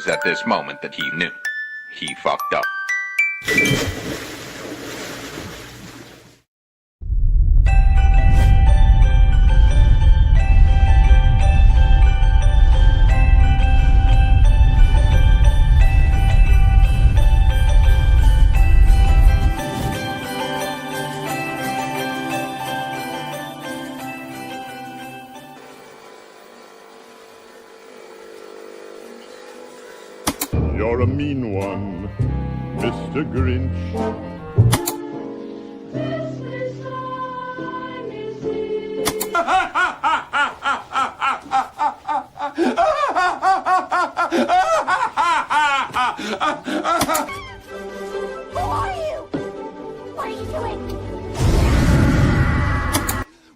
was at this moment that he knew. He fucked up. You're a mean one, Mr. Grinch. Who are you? What are you doing?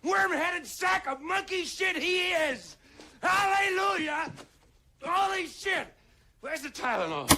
Worm-headed sack of monkey shit he is! Hallelujah! Holy shit! Where's the Tylenol?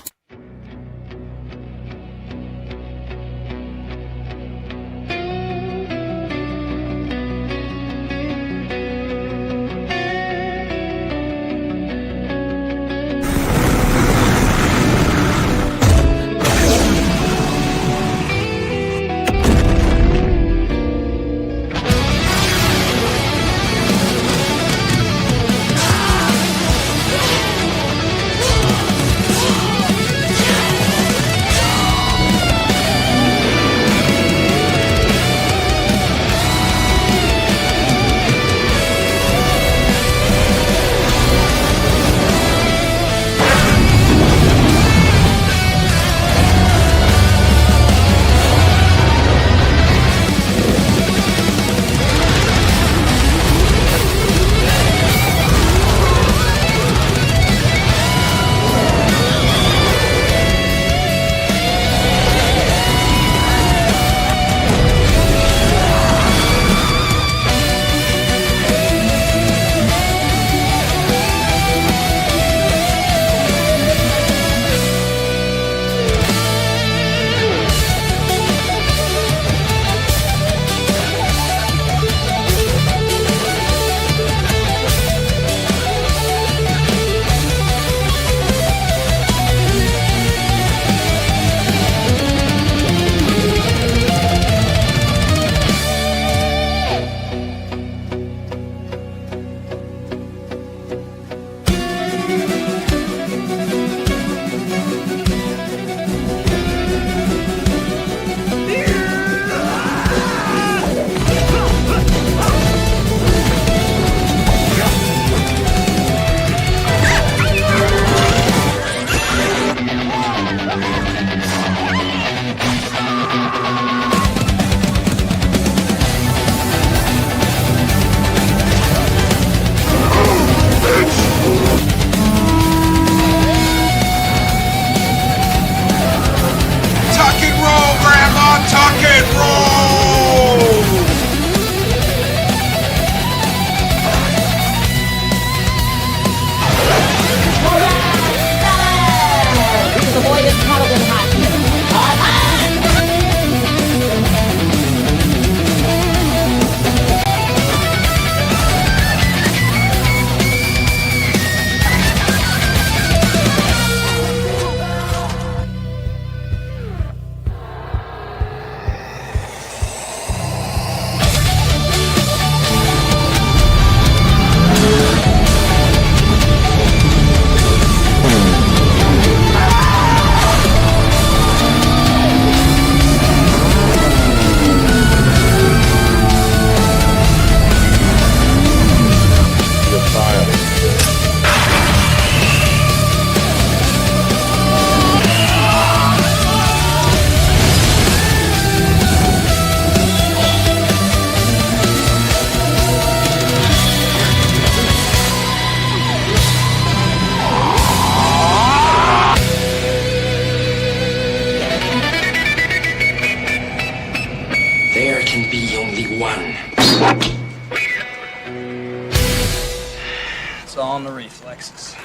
It's all in the reflexes.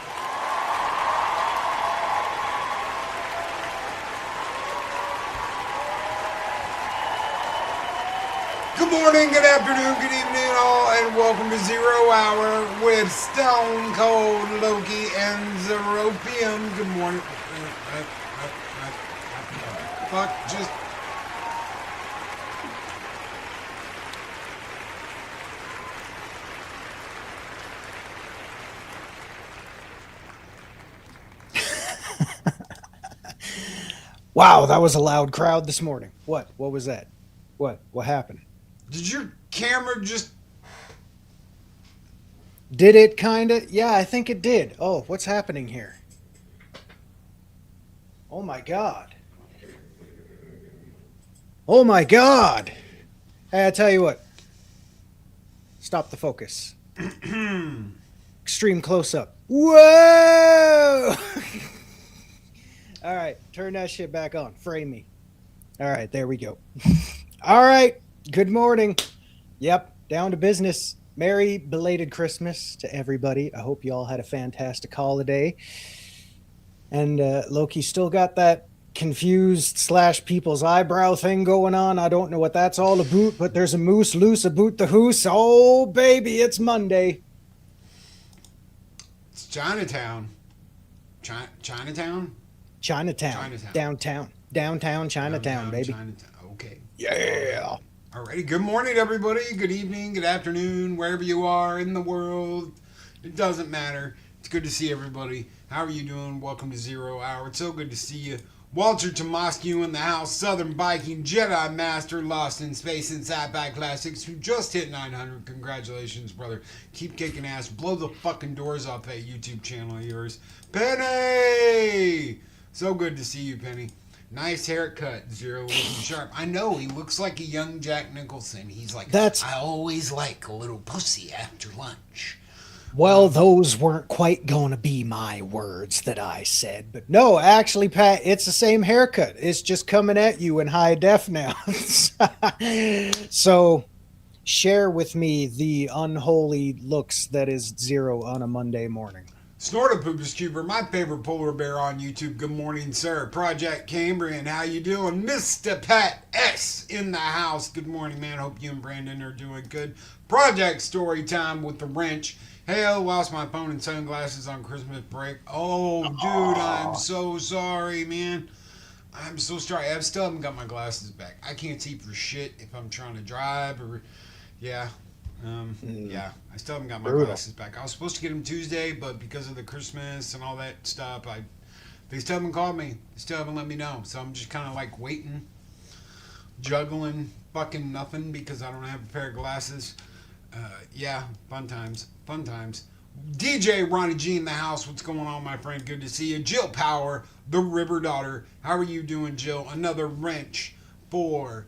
Good morning, good afternoon, good evening, all, and welcome to Zero Hour with Stone Cold Loki and Zeropium. Good morning. Fuck, just. Wow, that was a loud crowd this morning. What? What was that? What happened? Did your camera just. Did it kinda? Yeah, I think it did. Oh, what's happening here? Oh my god. Oh my god. Hey, I tell you what. Stop the focus. Extreme close up. Whoa! All right, turn that shit back on. Frame me. All right, there we go. All right, good morning. Yep, down to business. Merry belated Christmas to everybody. I hope you all had a fantastic holiday. And Loki still got that confused / people's eyebrow thing going on. I don't know what that's all about, but there's a moose loose about the hoose. Oh, baby, it's Monday. It's Chinatown. Chinatown? Chinatown. Downtown Chinatown, baby. Chinatown. Okay. Yeah. Alrighty. Good morning, everybody. Good evening. Good afternoon. Wherever you are in the world, it doesn't matter. It's good to see everybody. How are you doing? Welcome to Zero Hour. It's so good to see you. Walter Tomascu in the house. Southern Viking Jedi Master, Lost in Space and Sci-Fi Classics, who just hit 900. Congratulations, brother. Keep kicking ass. Blow the fucking doors off that YouTube channel of yours. Penny! So good to see you, Penny. Nice haircut, Zero, looking sharp. I know, he looks like a young Jack Nicholson. He's like, I always like a little pussy after lunch. Well, those weren't quite going to be my words that I said. But no, actually, Pat, it's the same haircut. It's just coming at you in high def now. So share with me the unholy looks that is Zero on a Monday morning. Snortopoogus Cuber, my favorite polar bear on YouTube. Good morning, sir. Project Cambrian, how you doing? Mr. Pat S in the house. Good morning, man. Hope you and Brandon are doing good. Project Story Time with the wrench. Hey, I lost my phone and sunglasses on Christmas break. Oh, dude, I'm so sorry, man. I'm so sorry. I still haven't got my glasses back. I can't see for shit if I'm trying to drive or, yeah. I still haven't got my glasses back. I was supposed to get them Tuesday, but because of the Christmas and all that stuff, they still haven't called me. They still haven't let me know. So I'm just kind of like waiting, juggling fucking nothing because I don't have a pair of glasses. Fun times. DJ Ronnie G in the house. What's going on, my friend? Good to see you. Jill Power, the River Daughter. How are you doing, Jill? Another wrench for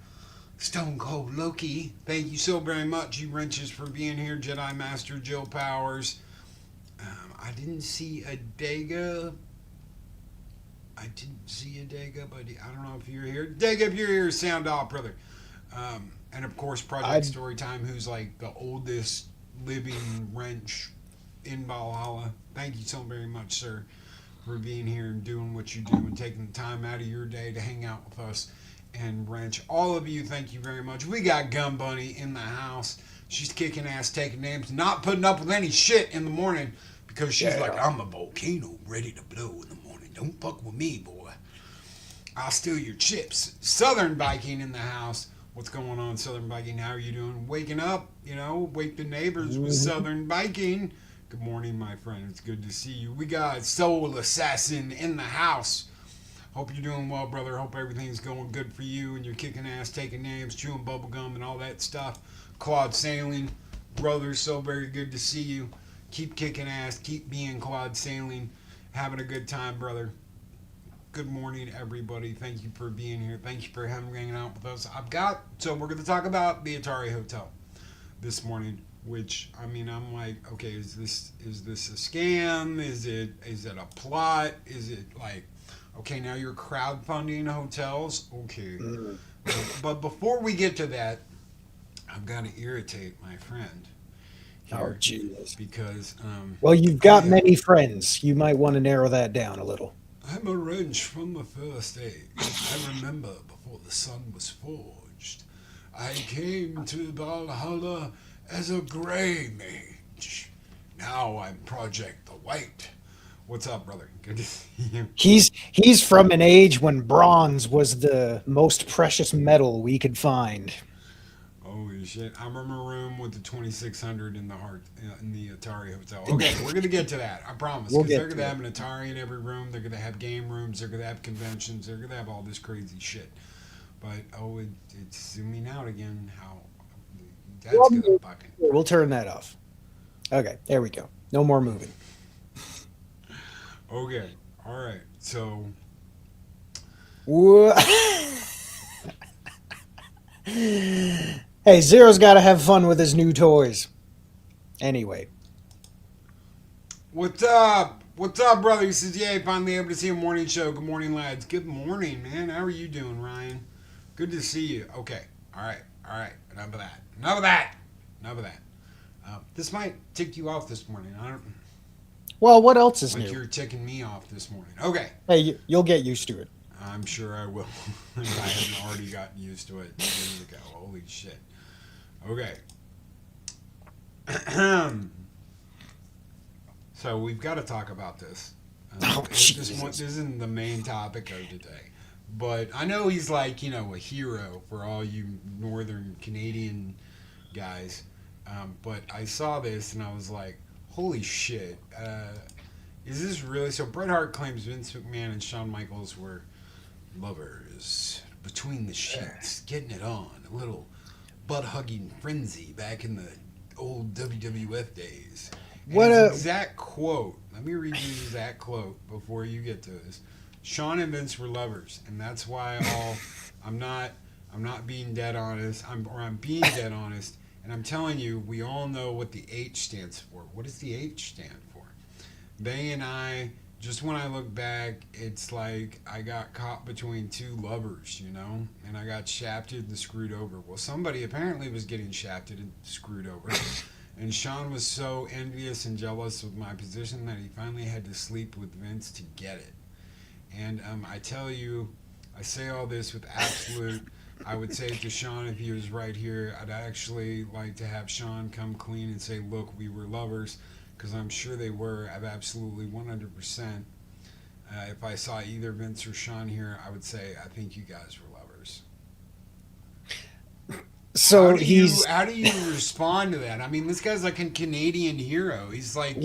Stone Cold Loki. Thank you so very much, you wrenches, for being here. Jedi Master Jill Powers. I didn't see a Dega. But I don't know if you're here. Dega, if you're here, sound off, brother. And of course, Project Storytime, who's like the oldest living wrench in Valhalla. Thank you so very much, sir, for being here and doing what you do and taking the time out of your day to hang out with us and wrench. All of you, thank you very much. We got Gun Bunny in the house. She's kicking ass, taking names, not putting up with any shit in the morning because she's like, I'm a volcano ready to blow in the morning. Don't fuck with me, boy. I'll steal your chips. Southern Viking in the house. What's going on, Southern Viking? How are you doing? Waking up, wake the neighbors with Southern Viking. Good morning, my friend. It's good to see you. We got Soul Assassin in the house. Hope you're doing well, brother. Hope everything's going good for you and you're kicking ass, taking names, chewing bubblegum and all that stuff. Quad Sailing. Brother, so very good to see you. Keep kicking ass. Keep being quad sailing. Having a good time, brother. Good morning, everybody. Thank you for being here. Thank you for hanging out with us. So we're going to talk about the Atari Hotel this morning, which, I'm like, okay, is this a scam? Is it a plot? Is it like, okay, now you're crowdfunding hotels? Okay. But before we get to that, I've got to irritate my friend here. Oh, jeez. Because, well, you've got many friends. You might want to narrow that down a little. I'm a wrench from the first age. I remember before the sun was forged. I came to Valhalla as a gray mage. Now I'm Project the White. What's up, brother? Good to see you. He's from an age when bronze was the most precious metal we could find. Holy shit! I'm in a room with the 2600 in the Atari Hotel. Okay, we're gonna get to that. I promise. We'll Because get they're to gonna it. have an Atari in every room. They're gonna have game rooms. They're gonna have conventions. They're gonna have all this crazy shit. But it's zooming out again. How that's gonna fucking. We'll turn that off. Okay, there we go. No more moving. Okay, all right. So Wha- Hey, Zero's got to have fun with his new toys. Anyway, what's up? What's up, brother? He says, "Yay! Finally able to see a morning show. Good morning, lads. Good morning, man. How are you doing, Ryan? Good to see you. Okay, all right. Enough of that. This might tick you off this morning. I don't well, what else is like new? you're ticking me off this morning. Okay, Hey, you'll get used to it. I'm sure I will. I haven't already gotten used to it years ago. Holy shit. Okay. So we've got to talk about this. Oh, Jesus. This isn't the main topic of today. But I know he's like, a hero for all you northern Canadian guys. But I saw this and I was like, holy shit. Is this really? So Bret Hart claims Vince McMahon and Shawn Michaels were lovers between the sheets, getting it on. A little butt-hugging frenzy back in the old WWF days. And his exact quote. Let me read you the exact quote before you get to this. Shawn and Vince were lovers, and that's why I'm not being dead honest. I'm being dead honest, and I'm telling you, we all know what the H stands for. What does the H stand for? They and I, just when I look back, it's like I got caught between two lovers, and I got shafted and screwed over. Well, somebody apparently was getting shafted and screwed over. And Shawn was so envious and jealous of my position that he finally had to sleep with Vince to get it. And I tell you, I say all this with absolute, I would say to Shawn if he was right here, I'd actually like to have Shawn come clean and say, look, we were lovers, because I'm sure they were. I've absolutely 100%. If I saw either Vince or Shawn here, I would say, I think you guys were lovers. So how do you respond to that? I mean, this guy's like a Canadian hero. He's like,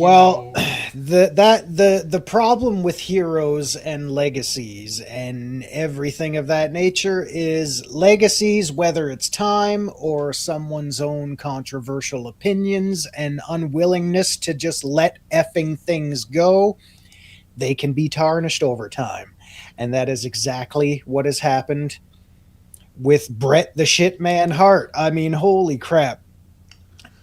the problem with heroes and legacies and everything of that nature is legacies, whether it's time or someone's own controversial opinions and unwillingness to just let effing things go, they can be tarnished over time. And that is exactly what has happened with Bret the Shit Man Hart. I mean, holy crap.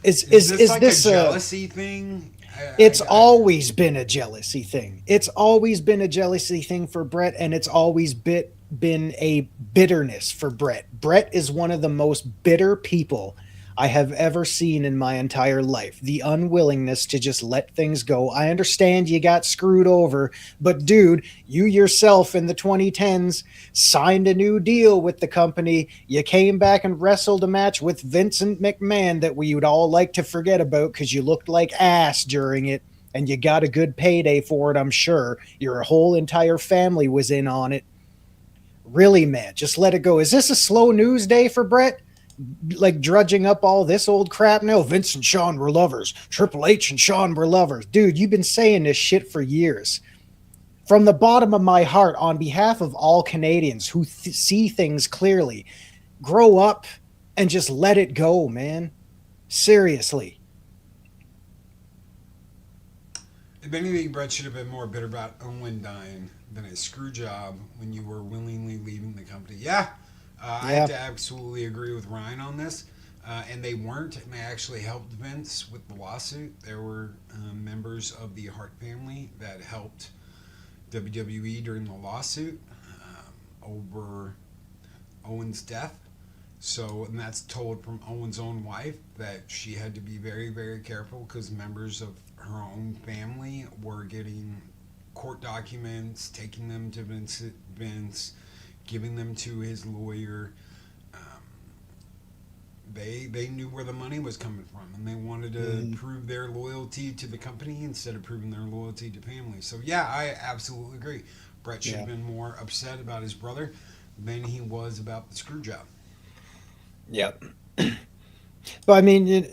Is this like a jealousy thing? It's always been a jealousy thing. It's always been a jealousy thing for Bret, and it's always been a bitterness for Bret. Bret is one of the most bitter people I have ever seen in my entire life. The unwillingness to just let things go. I understand you got screwed over, but dude, you yourself in the 2010s signed a new deal with the company. You came back and wrestled a match with Vincent McMahon that we would all like to forget about because you looked like ass during it, and you got a good payday for it, I'm sure. Your whole entire family was in on it. Really, man, just let it go. Is this a slow news day for Bret? Like drudging up all this old crap? No, Vince and Shawn were lovers. Triple H and Shawn were lovers. Dude, you've been saying this shit for years. From the bottom of my heart, on behalf of all Canadians who see things clearly, grow up and just let it go, man. Seriously. If anything, Bret should have been more bitter about Owen dying than a screw job when you were willingly leaving the company. Yeah. I have to absolutely agree with Ryan on this. And they weren't, and they actually helped Vince with the lawsuit. There were members of the Hart family that helped WWE during the lawsuit over Owen's death. So, and that's told from Owen's own wife that she had to be very, very careful because members of her own family were getting court documents, taking them to Vince, giving them to his lawyer. they knew where the money was coming from, and they wanted to prove their loyalty to the company instead of proving their loyalty to family. So yeah, I absolutely agree. Brett should have been more upset about his brother than he was about the screw job. Yep. But I mean,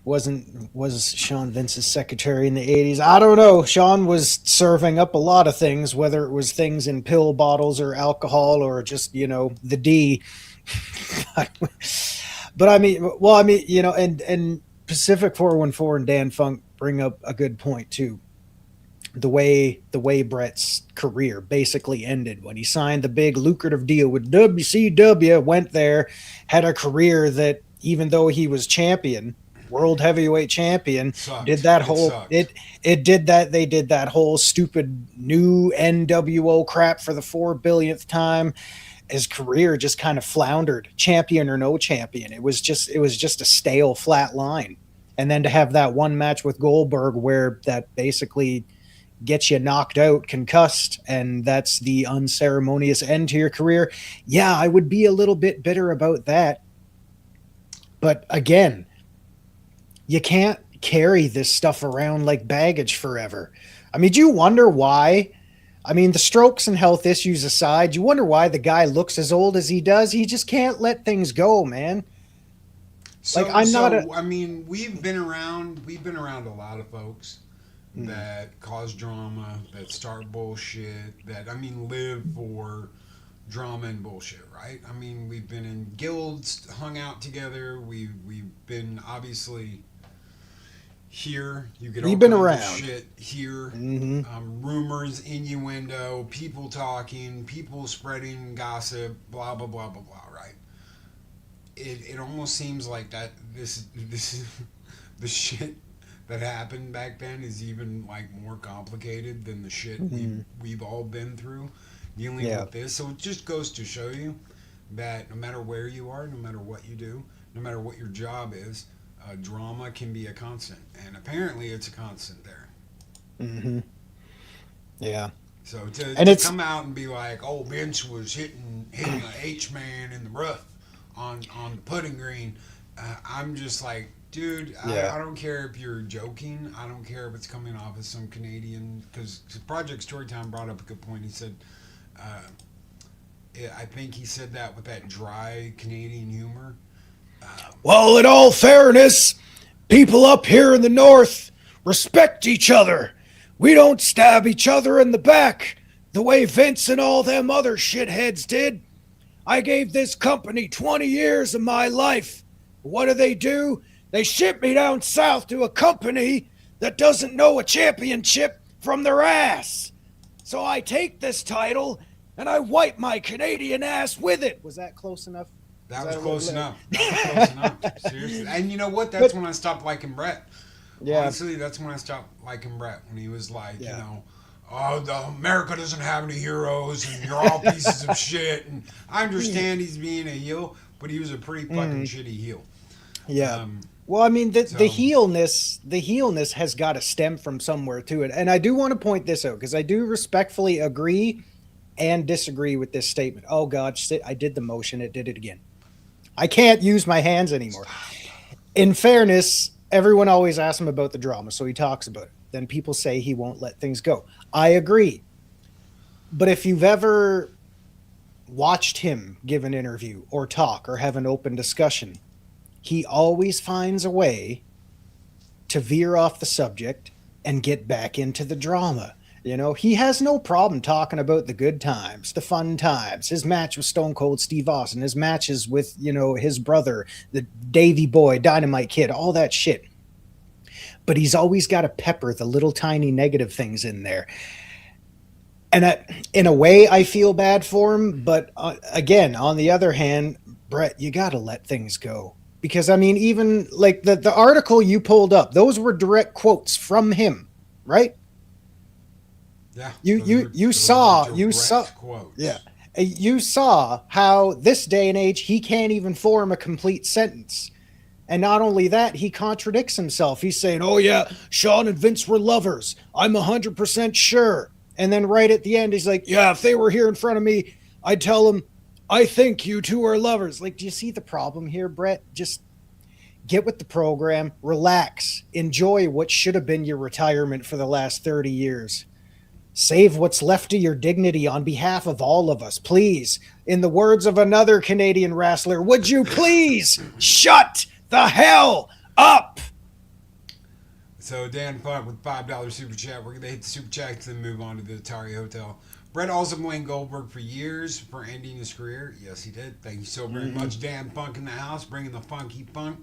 was Sean Vince's secretary in the 80s? I don't know. Sean was serving up a lot of things, whether it was things in pill bottles or alcohol or just, the D. But I mean, and Pacific 414 and Dan Funk bring up a good point too. The way Brett's career basically ended when he signed the big lucrative deal with WCW, went there, had a career that, even though he was champion, world heavyweight champion, did that whole they did that whole stupid new NWO crap for the 4 billionth time. His career just kind of floundered, champion or no champion. It was just a stale flat line. And then to have that one match with Goldberg where that basically gets you knocked out, concussed, and that's the unceremonious end to your career. Yeah, I would be a little bit bitter about that. But again, you can't carry this stuff around like baggage forever. I mean, do you wonder why? I mean, the strokes and health issues aside, you wonder why the guy looks as old as he does. He just can't let things go, man. I mean, we've been around a lot of folks that cause drama, that start bullshit, that, live for drama and bullshit, right? I mean, we've been in guilds, hung out together. We've been obviously here. You get all kinds of shit here. Rumors, innuendo, people talking, people spreading gossip, blah blah blah blah blah. Right? It almost seems like that. This the shit that happened back then is even more complicated than the shit we've all been through dealing with this. So it just goes to show you that no matter where you are, no matter what you do, no matter what your job is, drama can be a constant, and apparently it's a constant there. Yeah. So to come out and be like, "Oh, Vince was hitting an H-man in the rough on the putting green," I'm just like, dude, I don't care if you're joking. I don't care if it's coming off as some Canadian, because Project Storytime brought up a good point. He said, I think he said that with that dry Canadian humor. Well, in all fairness, people up here in the north respect each other. We don't stab each other in the back the way Vince and all them other shitheads did. I gave this company 20 years of my life. What do? They ship me down south to a company that doesn't know a championship from their ass. So I take this title and I wipe my Canadian ass with it. Was that close enough? That was close enough. Seriously. And you know what? That's when I stopped liking Brett. Yeah. Honestly, that's when I stopped liking Brett. When he was like, America doesn't have any heroes and you're all pieces of shit. And I understand he's being a heel, but he was a pretty fucking shitty heel. Yeah. Well, I mean, the heelness has got to stem from somewhere to it. And I do want to point this out because I do respectfully agree and disagree with this statement. Oh, God, I did the motion. It did it again. I can't use my hands anymore. In fairness, everyone always asks him about the drama, so he talks about it. Then people say he won't let things go. I agree. But if you've ever watched him give an interview or talk or have an open discussion, he always finds a way to veer off the subject and get back into the drama. You know, he has no problem talking about the good times, the fun times, his match with Stone Cold Steve Austin, his matches with, his brother, the Davey Boy, Dynamite Kid, all that shit. But he's always got to pepper the little tiny negative things in there. And in a way, I feel bad for him. But again, on the other hand, Brett, you got to let things go. Because, I mean, even like the article you pulled up, those were direct quotes from him, right? Yeah. You saw quotes. Yeah. You saw how this day and age he can't even form a complete sentence. And not only that, he contradicts himself. He's saying, "Oh yeah, Sean and Vince were lovers. I'm 100% sure." And then right at the end, he's like, "Yeah, if they were here in front of me, I'd tell them, I think you two are lovers. Like, do you see the problem here, Brett? Just get with the program, relax, enjoy what should have been your retirement for the last 30 years. Save what's left of your dignity on behalf of all of us, please. In the words of another Canadian wrestler, would you please shut the hell up? So Dan Funk with $5 super chat. We're gonna hit the super chat and then move on to the Atari Hotel. Brett also blamed Goldberg for years for ending his career. Yes, he did. Thank you so very much, Dan Funk in the house, bringing the funky funk.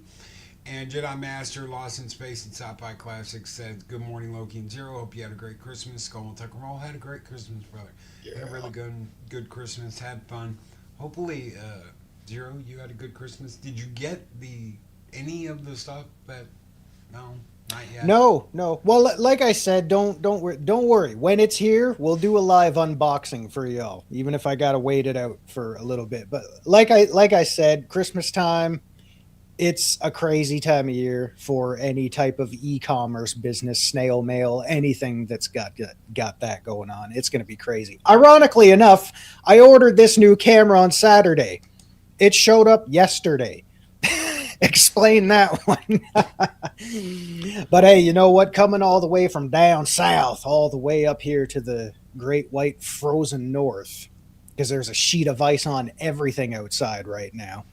And Jedi Master Lost in Space and Sci-Fi Classics said, "Good morning, Loki and Zero. Hope you had a great Christmas. Skull and Tucker all had a great Christmas, brother. Had a really good Christmas. Had fun. Hopefully, Zero, you had a good Christmas. Did you get any of the stuff that? No, not yet. No. Well, like I said, don't worry. When it's here, we'll do a live unboxing for y'all. Even if I gotta wait it out for a little bit. But like I said, Christmas time. It's a crazy time of year for any type of e-commerce business, snail mail, anything that's got that going on. It's going to be crazy. Ironically enough, I ordered this new camera on Saturday. It showed up yesterday. Explain that one. But hey, you know what? Coming all the way from down south, all the way up here to the great white frozen north, because there's a sheet of ice on everything outside right now.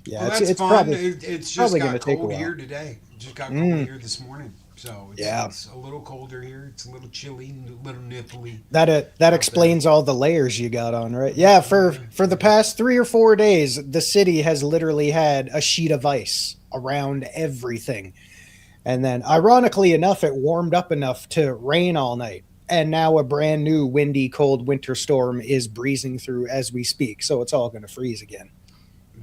Yeah, well, it's fun. probably It's just probably got gonna take a cold while. here today. It just got cold here this morning. So it's, Yeah. it's a little colder here. It's a little chilly, a little nipply. That explains all the layers you got on, right? Yeah, for the past 3 or 4 days, the city has literally had a sheet of ice around everything. And then, ironically enough, it warmed up enough to rain all night. And now a brand new windy, cold winter storm is breezing through as we speak. So it's all going to freeze again.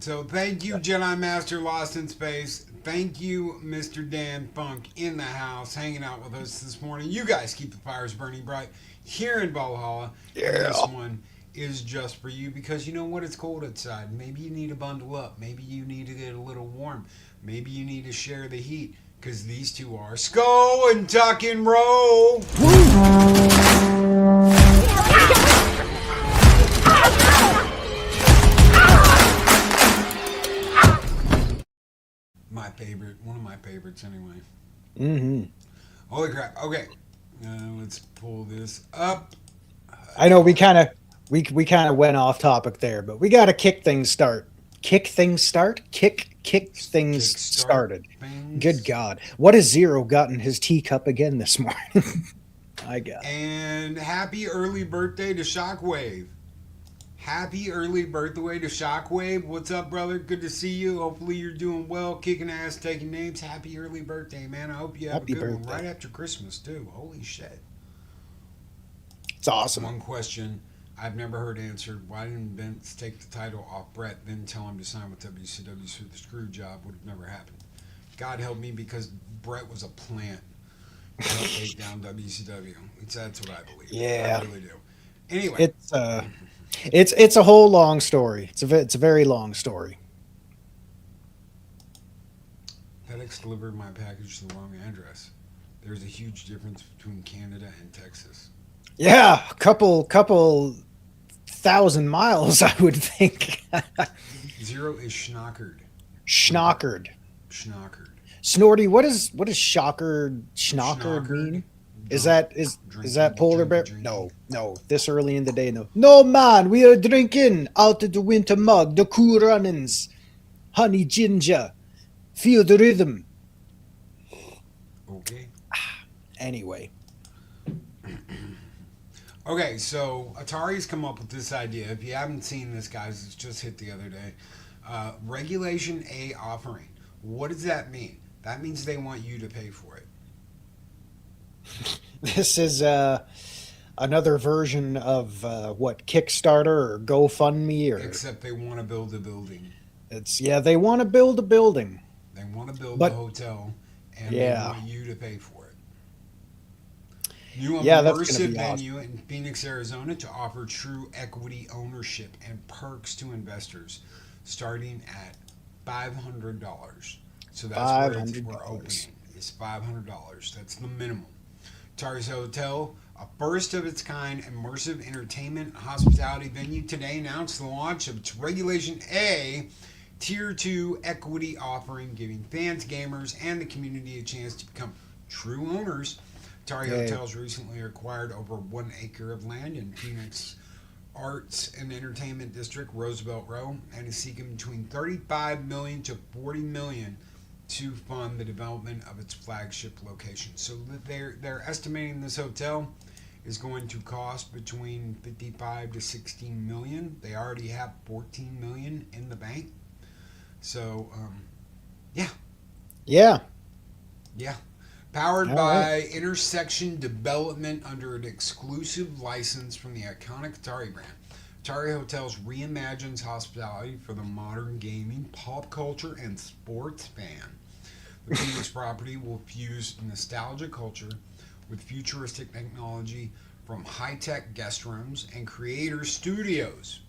So thank you, Jedi Master Lost in Space. Thank you, Mr. Dan Funk in the house, hanging out with us this morning. You guys keep the fires burning bright here in Valhalla. Yeah. And this one is just for you because you know what? It's cold outside. Maybe you need to bundle up. Maybe you need to get a little warm. Maybe you need to share the heat because these two are Skull and Tuck and Roll. My favorite, one of my favorites anyway. Mm-hmm. Holy crap. Okay. Let's pull this up. I know we kind of went off topic there, but we got to kick things started. Good God. What has Zero got in his teacup again this morning? I got. And happy early birthday to Shockwave. Happy early birthday to Shockwave. What's up, brother? Good to see you. Hopefully you're doing well, kicking ass, taking names. Happy early birthday, man. I hope you have a good one right after Christmas, too. Holy shit. It's awesome. One question I've never heard answered. Why didn't Vince take the title off Brett, then tell him to sign with WCW so the screw job would have never happened? God help me, because Brett was a plant to help take down WCW. That's what I believe. Yeah. I really do. Anyway. It's a whole long story. It's a very long story. FedEx delivered my package to the wrong address. There's a huge difference between Canada and Texas. Yeah, a couple 1,000 miles, I would think. Zero is schnockered. Snorty, what does schnockered mean? Is that polar bear? No. This early in the day, no. No, man, we are drinking out of the winter mug, the Cool Runnings, honey ginger. Feel the rhythm. Okay. Anyway. Okay, so Atari's come up with this idea. If you haven't seen this, guys, it's just hit the other day. Regulation A offering. What does that mean? That means they want you to pay for it. This is another version of what, Kickstarter or GoFundMe, or except they want to build a building. They want to build a building. They want to build a hotel, and they want you to pay for it. New immersive venue in Phoenix, Arizona, to offer true equity ownership and perks to investors, starting at $500. So that's where we're opening. It's $500. That's the minimum. Atari's Hotel a first of its kind immersive entertainment hospitality venue, today announced the launch of its Regulation A Tier 2 equity offering, giving fans, gamers, and the community a chance to become true owners. Atari Hotels recently acquired over 1 acre of land in Phoenix Arts and Entertainment District, Roosevelt Row, and is seeking between $35 million to $40 million to fund the development of its flagship location. So they're estimating this hotel is going to cost between 55 to 16 million. They already have 14 million in the bank. So yeah. Powered by Intersection Development under an exclusive license from the iconic Atari brand. Atari Hotels reimagines hospitality for the modern gaming, pop culture, and sports fan. The Phoenix property will fuse nostalgia culture with futuristic technology from high-tech guest rooms and creator studios.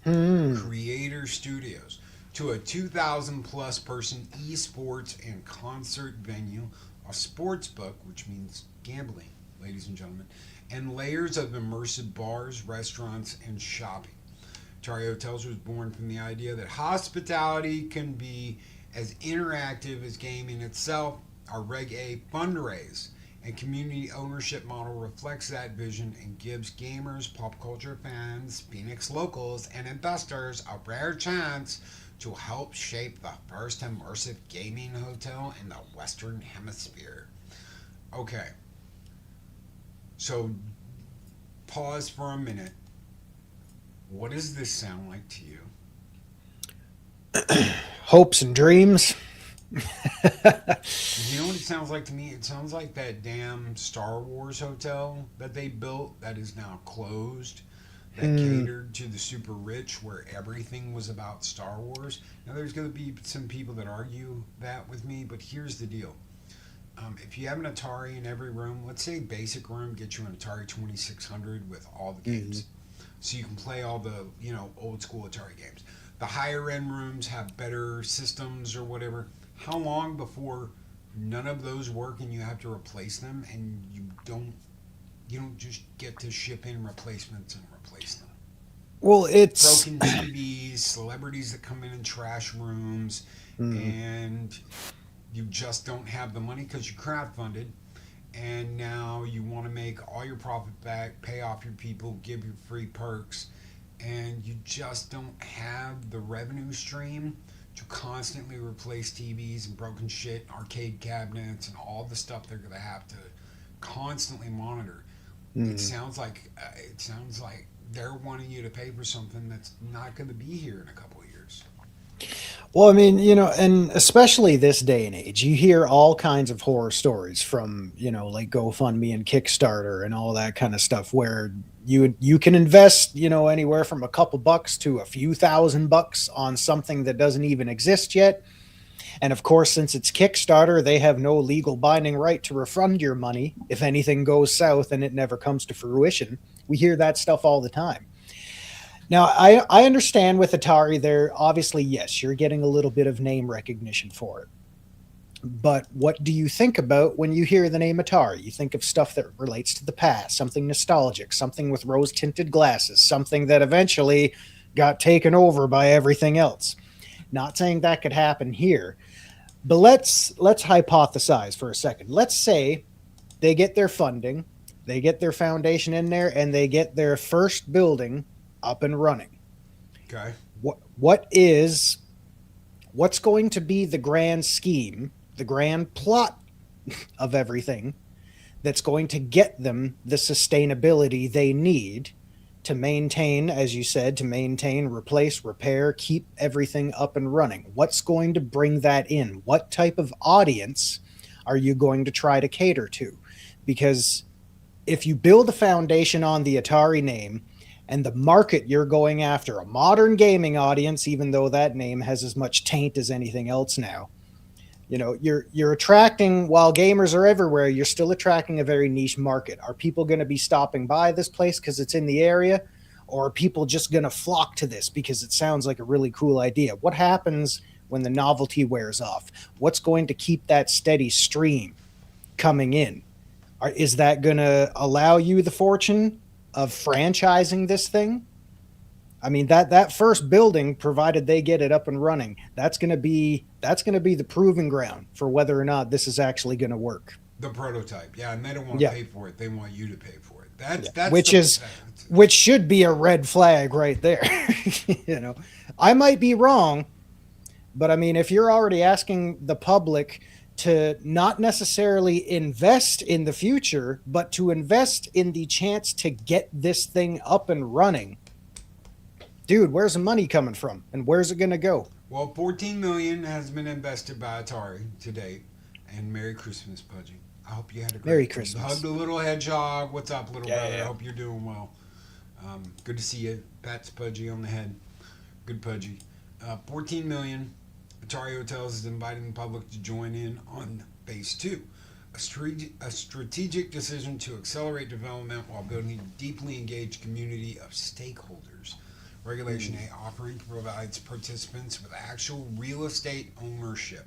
Creator studios to a 2,000-plus person esports and concert venue, a sportsbook, which means gambling, ladies and gentlemen, and layers of immersive bars, restaurants, and shopping. Atari Hotels was born from the idea that hospitality can be as interactive as gaming itself. Our Reg A fundraise and community ownership model reflects that vision and gives gamers, pop culture fans, Phoenix locals, and investors a rare chance to help shape the first immersive gaming hotel in the Western Hemisphere. Okay, so pause for a minute. What does this sound like to you? Hopes and dreams. You know what it sounds like to me? It sounds like that damn Star Wars hotel that they built that is now closed, that catered to the super rich, where everything was about Star Wars. Now, there's going to be some people that argue that with me, but here's the deal. If you have an Atari in every room, let's say basic room, get you an Atari 2600 with all the games. So you can play all the, old school Atari games. The higher end rooms have better systems or whatever. How long before none of those work and you have to replace them, and you don't just get to ship in replacements and replace them? Well, it's broken TVs, celebrities that come in trash rooms, and you just don't have the money because you crowdfunded, and now you want to make all your profit back, pay off your people, give you free perks, and you just don't have the revenue stream to constantly replace TVs and broken shit, arcade cabinets, and all the stuff they're going to have to constantly monitor. It sounds like they're wanting you to pay for something that's not going to be here in a couple of years. Well, I mean, and especially this day and age, you hear all kinds of horror stories from, like GoFundMe and Kickstarter and all that kind of stuff, where you can invest, anywhere from a couple bucks to a few $1,000 on something that doesn't even exist yet. And of course, since it's Kickstarter, they have no legal binding right to refund your money if anything goes south and it never comes to fruition. We hear that stuff all the time. Now, I understand with Atari, there obviously, yes, you're getting a little bit of name recognition for it. But what do you think about when you hear the name Atari? You think of stuff that relates to the past, something nostalgic, something with rose-tinted glasses, something that eventually got taken over by everything else. Not saying that could happen here, but let's hypothesize for a second. Let's say they get their funding, they get their foundation in there, and they get their first building up and running. Okay. What's going to be the grand scheme, the grand plot of everything that's going to get them the sustainability they need to maintain, as you said, replace, repair, keep everything up and running? What's going to bring that in? What type of audience are you going to try to cater to? Because if you build a foundation on the Atari name and the market you're going after, a modern gaming audience, even though that name has as much taint as anything else now, you're attracting, while gamers are everywhere, you're still attracting a very niche market. Are people going to be stopping by this place because it's in the area? Or are people just going to flock to this because it sounds like a really cool idea? What happens when the novelty wears off? What's going to keep that steady stream coming in? Is that going to allow you the fortune of franchising this thing? I mean, that first building, provided they get it up and running, that's going to be the proving ground for whether or not this is actually going to work. The prototype, yeah, and they don't want to pay for it; they want you to pay for it. That's which should be a red flag right there. You know, I might be wrong, but I mean, if you're already asking the public to not necessarily invest in the future, but to invest in the chance to get this thing up and running, dude, where's the money coming from, and where's it going to go? Well, $14 million has been invested by Atari to date, and Merry Christmas, Pudgy. I hope you had a great Merry Christmas. Hug the little hedgehog. What's up, little brother? Yeah. I hope you're doing well. Good to see you. Pat's Pudgy on the head. Good Pudgy. $14 million. Atari Hotels is inviting the public to join in on Phase 2. A strategic decision to accelerate development while building a deeply engaged community of stakeholders. Regulation A offering provides participants with actual real estate ownership,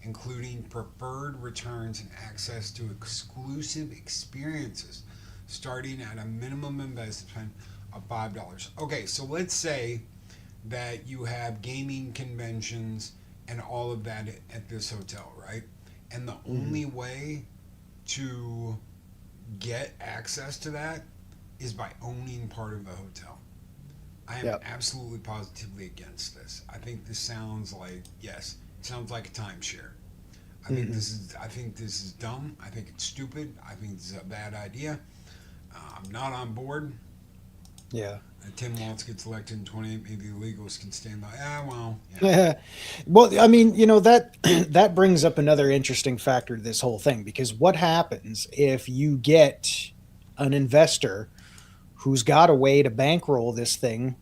including preferred returns and access to exclusive experiences, starting at a minimum investment of $5. Okay, so let's say that you have gaming conventions and all of that at this hotel, right? And the only way to get access to that is by owning part of the hotel. I am absolutely positively against this. I think this sounds like, yes, it sounds like a timeshare. I think this is dumb. I think it's stupid. I think this is a bad idea. I'm not on board. Yeah. Tim Waltz gets elected in 28. Maybe the illegals can stand by. Well. Yeah. Well, I mean, you know, that brings up another interesting factor to this whole thing, because what happens if you get an investor who's got a way to bankroll this thing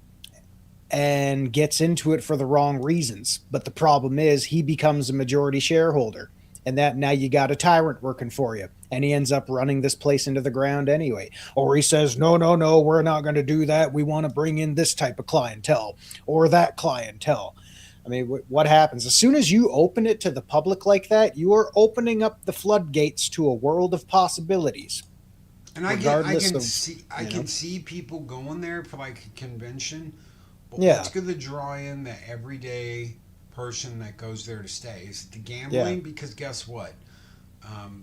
and gets into it for the wrong reasons? But the problem is he becomes a majority shareholder, and that now you got a tyrant working for you, and he ends up running this place into the ground anyway. Or he says, no, we're not going to do that. We want to bring in this type of clientele or that clientele. I mean, what happens as soon as you open it to the public like that? You are opening up the floodgates to a world of possibilities. And I can see people going there for like a convention. But what's going to draw in the everyday person that goes there to stay? Is it the gambling? Yeah. Because guess what?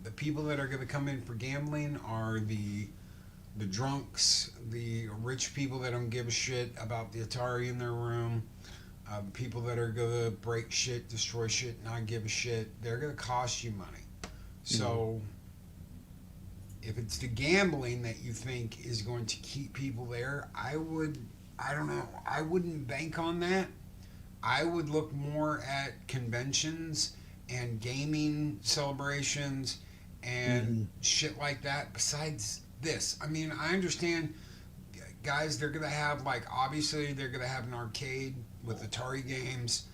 The people that are going to come in for gambling are the drunks, the rich people that don't give a shit about the Atari in their room, people that are going to break shit, destroy shit, not give a shit. They're going to cost you money. So if it's the gambling that you think is going to keep people there, I don't know. I wouldn't bank on that. I would look more at conventions and gaming celebrations and shit like that. Besides this, I mean, I understand, guys, they're going to have, like, obviously they're going to have an arcade with Atari games.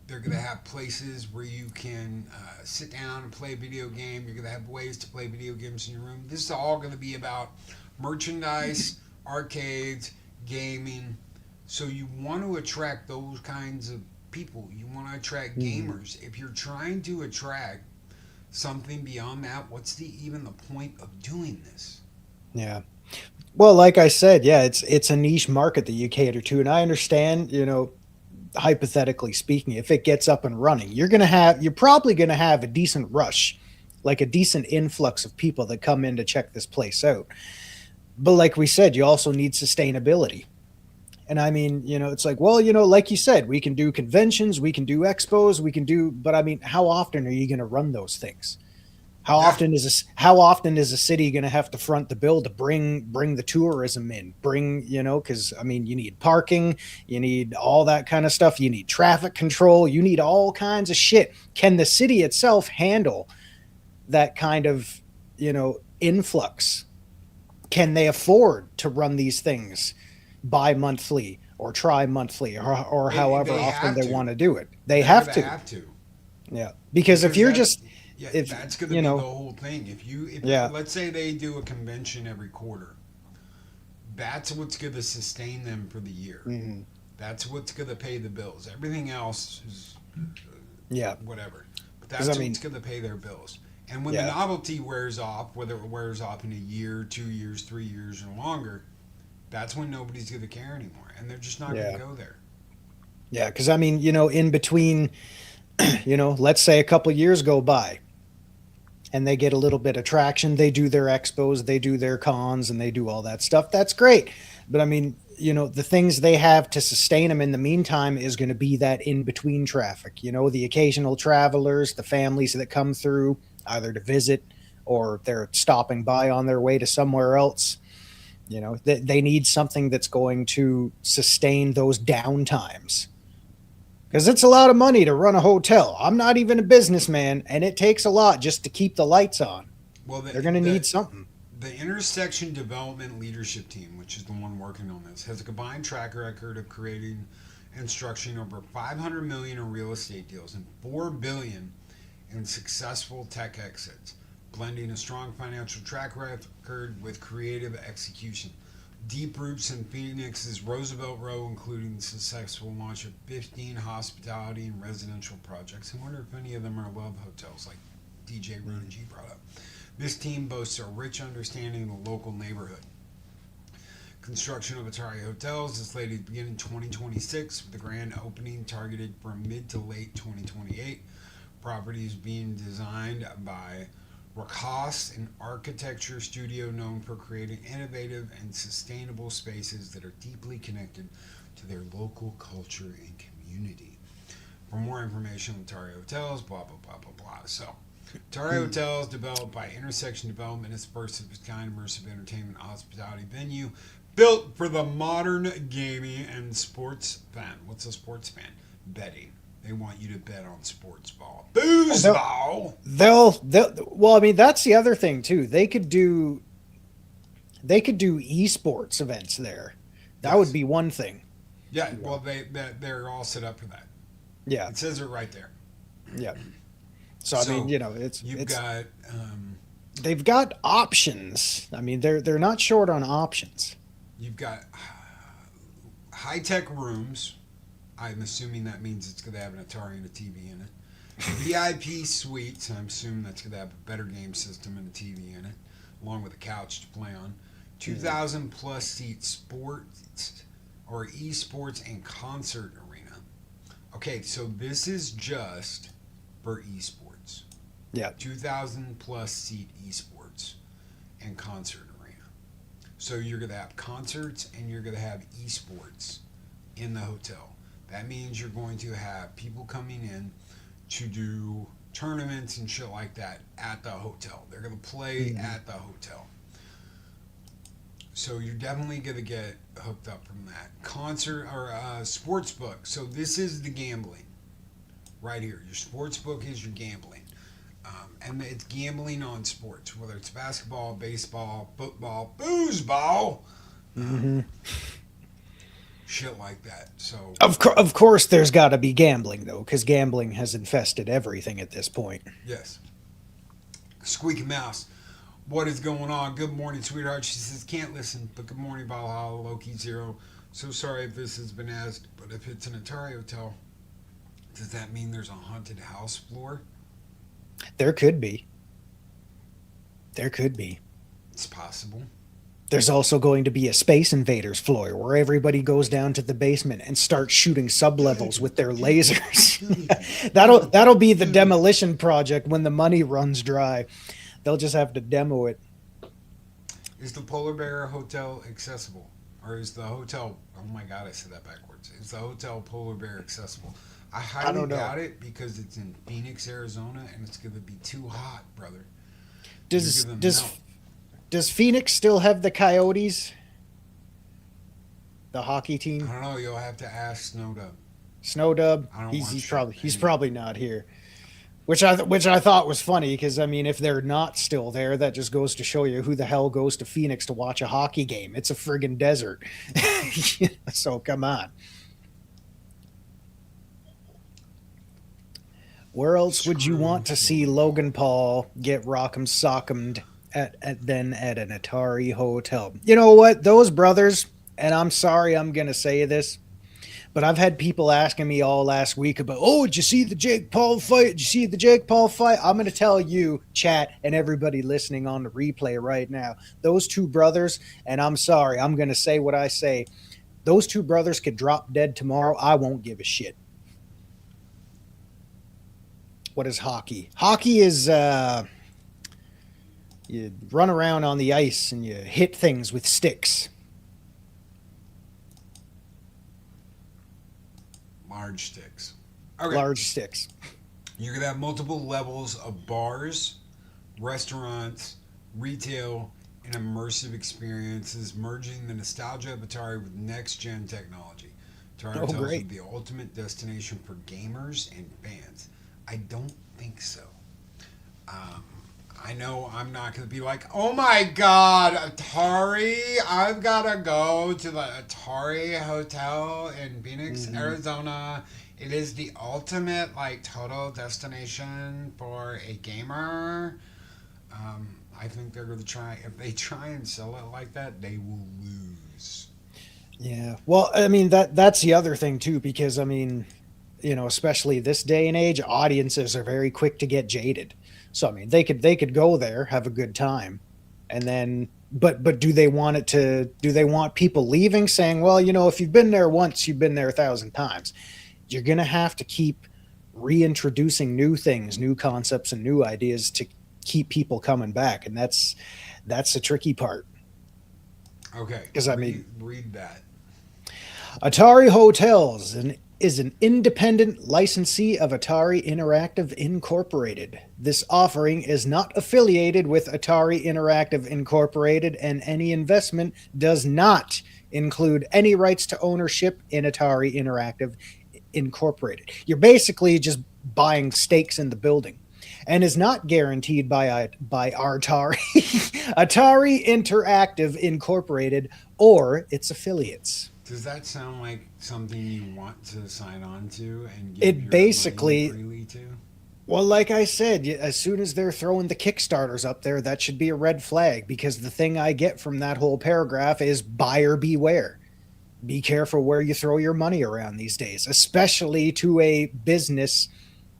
They're going to have places where you can sit down and play a video game. You're going to have ways to play video games in your room. This is all going to be about merchandise, arcades, gaming. So you want to attract those kinds of people. You want to attract gamers. If you're trying to attract something beyond that, what's even the point of doing this? Yeah. Well, like I said, yeah, it's a niche market that you cater to, and I understand, you know, hypothetically speaking, if it gets up and running, you're probably going to have a decent rush, like a decent influx of people that come in to check this place out. But like we said, you also need sustainability. And I mean, you know, it's like, well, you know, like you said, we can do conventions, we can do expos, but I mean, how often are you going to run those things? How often is a city going to have to front the bill to bring the tourism in? Because I mean, you need parking, you need all that kind of stuff, you need traffic control, you need all kinds of shit. Can the city itself handle that kind of, you know, influx? Can they afford to run these things bi-monthly or tri-monthly or however often they want to do it? They have to. Yeah, because if you're just that's going to be the whole thing. If let's say they do a convention every quarter, that's what's going to sustain them for the year. Mm-hmm. That's what's going to pay the bills. Everything else is whatever. But that's what's going to pay their bills. And when the novelty wears off, whether it wears off in a year, 2 years, 3 years, or longer, that's when nobody's going to care anymore. And they're just not going to go there. Yeah, because I mean, in between, let's say a couple years go by and they get a little bit of traction. They do their expos, they do their cons, and they do all that stuff. That's great. But I mean, the things they have to sustain them in the meantime is going to be that in-between traffic, the occasional travelers, the families that come through either to visit or they're stopping by on their way to somewhere else. They need something that's going to sustain those downtimes. Because it's a lot of money to run a hotel. I'm not even a businessman, and it takes a lot just to keep the lights on. Well, they're going to need something. The Intersection Development Leadership Team, which is the one working on this, has a combined track record of creating and structuring over $500 million in real estate deals and $4 billion in successful tech exits, blending a strong financial track record with creative execution. Deep roots in Phoenix's Roosevelt Row, including the successful launch of 15 hospitality and residential projects. I wonder if any of them are love hotels, like DJ Ron G brought up. This team boasts a rich understanding of the local neighborhood. Construction of Atari Hotels is slated to begin in 2026, with the grand opening targeted for mid to late 2028. Property is being designed by Rakas, an architecture studio known for creating innovative and sustainable spaces that are deeply connected to their local culture and community. For more information on Atari Hotels, blah, blah, blah, blah, blah. So, Atari Hotels, developed by Intersection Development, is the first of its kind immersive entertainment hospitality venue built for the modern gaming and sports fan. What's a sports fan? Betting. They want you to bet on sports ball. Booze ball. They'll well, I mean, that's the other thing too. They could do esports events there. That would be one thing. Yeah, well, they're all set up for that. Yeah. It says it right there. Yeah. So I mean, they've got options. I mean, they're not short on options. You've got high-tech rooms. I'm assuming that means it's going to have an Atari and a TV in it. VIP suites. I'm assuming that's going to have a better game system and a TV in it, along with a couch to play on. 2,000 plus seat sports or esports and concert arena. Okay, so this is just for esports. Yeah. 2,000 plus seat esports and concert arena. So you're going to have concerts and you're going to have esports in the hotel. That means you're going to have people coming in to do tournaments and shit like that at the hotel. They're going to play at the hotel. So you're definitely going to get hooked up from that. Concert or sportsbook. So this is the gambling right here. Your sportsbook is your gambling. And it's gambling on sports, whether it's basketball, baseball, football, foosball. Shit like that. So of course there's got to be gambling though, because gambling has infested everything at this point. Yes. Squeaky Mouse, what is going on? Good morning, sweetheart. She says can't listen, but good morning, Valhalla, Loki Zero. So sorry if this has been asked, but if it's an Atari hotel, does that mean there's a haunted house floor? There could be. It's possible. There's also going to be a Space Invaders floor where everybody goes down to the basement and starts shooting sublevels with their lasers. That'll be the demolition project when the money runs dry. They'll just have to demo it. Is the Polar Bear Hotel accessible? Or is the hotel... Oh my God, I said that backwards. Is the Hotel Polar Bear accessible? I highly doubt it because it's in Phoenix, Arizona, and it's going to be too hot, brother. Does Phoenix still have the Coyotes? The hockey team? I don't know. You'll have to ask Snowdub. Snowdub? He's probably not here. Which I thought was funny because, I mean, if they're not still there, that just goes to show you who the hell goes to Phoenix to watch a hockey game. It's a friggin' desert. So come on. Where else would you want to see Logan Paul get rock'em sock'emed at an Atari hotel? You know what? Those brothers, and I'm sorry I'm going to say this, But I've had people asking me all last week about, oh, did you see the Jake Paul fight? Did you see the Jake Paul fight? I'm going to tell you, chat, and everybody listening on the replay right now, those two brothers, and I'm sorry, I'm going to say what I say. Those two brothers could drop dead tomorrow. I won't give a shit. What is hockey? Hockey is you run around on the ice and you hit things with sticks. Large sticks. Okay. Large sticks. You're going to have multiple levels of bars, restaurants, retail, and immersive experiences, merging the nostalgia of Atari with next-gen technology. Atari Hotels will be the ultimate destination for gamers and fans. I don't think so. I know I'm not going to be like, oh my God, Atari, I've got to go to the Atari Hotel in Phoenix, Arizona. It is the ultimate, like, total destination for a gamer. I think they're going to try, if they try and sell it like that, they will lose. Yeah. Well, I mean, that's the other thing too, because I mean, you know, especially this day and age, audiences are very quick to get jaded. So, I mean, they could go there, have a good time, and then, but do they want people leaving saying, well, you know, if you've been there once, you've been there 1,000 times. You're going to have to keep reintroducing new things, new concepts, and new ideas to keep people coming back. And that's the tricky part. Okay. Because I mean, read that. Atari Hotels is an independent licensee of Atari Interactive Incorporated. This offering is not affiliated with Atari Interactive Incorporated, and any investment does not include any rights to ownership in Atari Interactive Incorporated. You're basically just buying stakes in the building, and is not guaranteed by Atari Atari Interactive Incorporated or its affiliates. Does that sound like something you want to sign on to and give It your basically money freely to? Well, like I said, as soon as they're throwing the Kickstarters up there, that should be a red flag, because the thing I get from that whole paragraph is buyer beware. Be careful where you throw your money around these days, especially to a business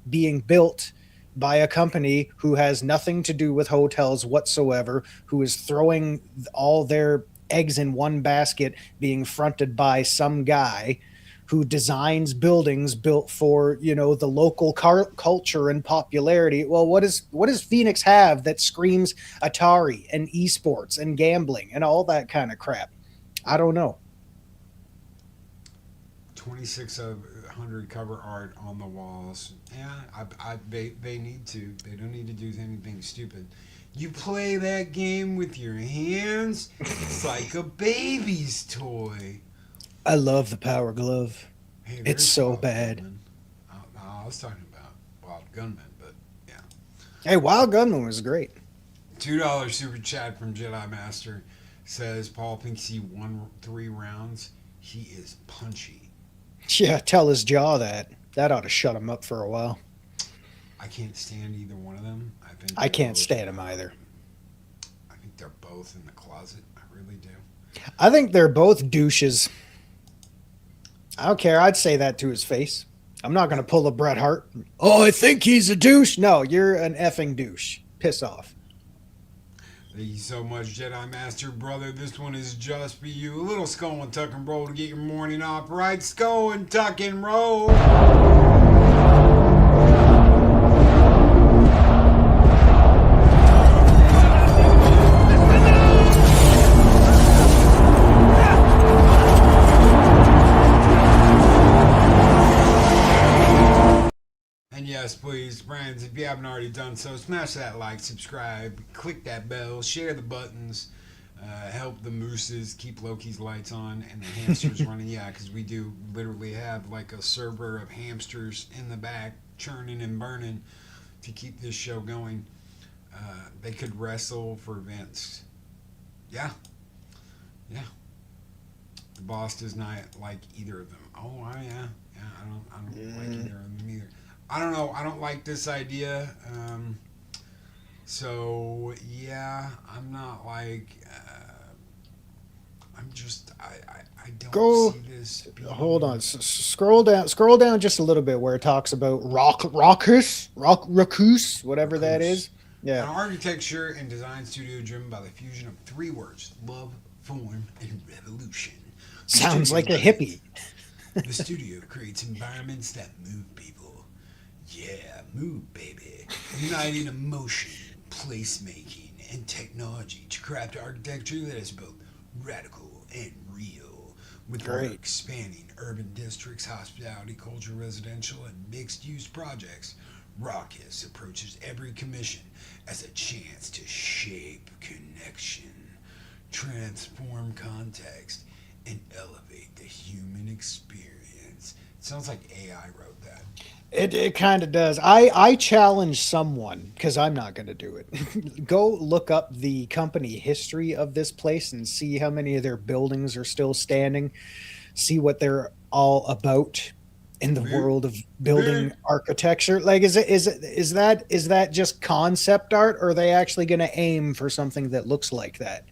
being built by a company who has nothing to do with hotels whatsoever, who is throwing all their eggs in one basket, being fronted by some guy who designs buildings built for, you know, the local culture and popularity. Well, what does Phoenix have that screams Atari and esports and gambling and all that kind of crap? I don't know. 2,600 cover art on the walls. Yeah, they need to. They don't need to do anything stupid. You play that game with your hands, it's like a baby's toy. I love the Power Glove. Hey, it's so bad. Gunman. I was talking about Wild Gunman, but yeah. Hey, Wild Gunman was great. $2 super chat from Jedi Master says Paul thinks he won 3 rounds. He is punchy. Yeah, tell his jaw that. That ought to shut him up for a while. I can't stand either one of them. I can't stand them either. I think they're both in the closet. I really do. I think they're both douches. I don't care. I'd say that to his face. I'm not going to pull a Bret Hart. Oh, I think he's a douche. No, you're an effing douche. Piss off. Thank you so much, Jedi Master brother. This one is just for you. A little skull and tuck and roll to get your morning off right. Skull and tuck and roll. And yes, please, friends, if you haven't already done so, smash that like, subscribe, click that bell, share the buttons, help the mooses keep Loki's lights on and the hamsters running. Yeah, because we do literally have like a server of hamsters in the back churning and burning to keep this show going. They could wrestle for Vince. Yeah. Yeah. The boss does not like either of them. Oh, yeah. Yeah, I don't like either of them either. I don't know. I don't like this idea. So, yeah, I'm not like... I'm I don't Go. see this. Hold on. Scroll down just a little bit where it talks about raucous, whatever that is. An Yeah. architecture and design studio driven by the fusion of three words: love, form, and revolution. The Sounds studio like a creates- hippie. The studio creates environments that move people. Yeah, move, baby. Uniting emotion, placemaking, and technology to craft architecture that is both radical and real. With Great. work spanning urban districts, hospitality, culture, residential, and mixed-use projects, Raucous approaches every commission as a chance to shape connection, transform context, and elevate the human experience. It sounds like AI wrote that. It kind of does. I challenge someone, because I'm not going to do it. Go look up the company history of this place and see how many of their buildings are still standing. See what they're all about in the world of building architecture. Like, is that just concept art, or are they actually going to aim for something that looks like that?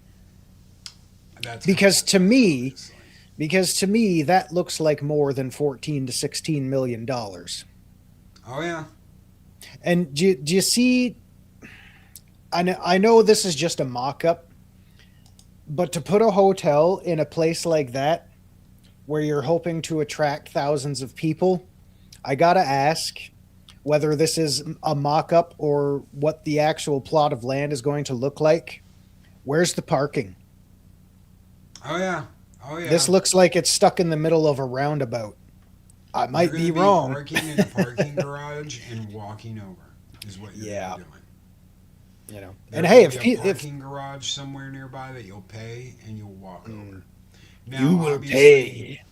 That's Because to me, obviously. that looks like more than 14 to 16 million dollars. Oh yeah. And do you see? I know this is just a mock-up, but to put a hotel in a place like that, where you're hoping to attract thousands of people, I gotta ask whether this is a mock-up or what the actual plot of land is going to look like. Where's the parking? Oh yeah. Oh yeah. This looks like it's stuck in the middle of a roundabout. I might You're be gonna wrong. Parking in a parking garage and walking over is what you're Yeah. doing. You know, There and will hey, be a if parking garage somewhere nearby that you'll pay and you'll walk over. Now, you will obviously, pay.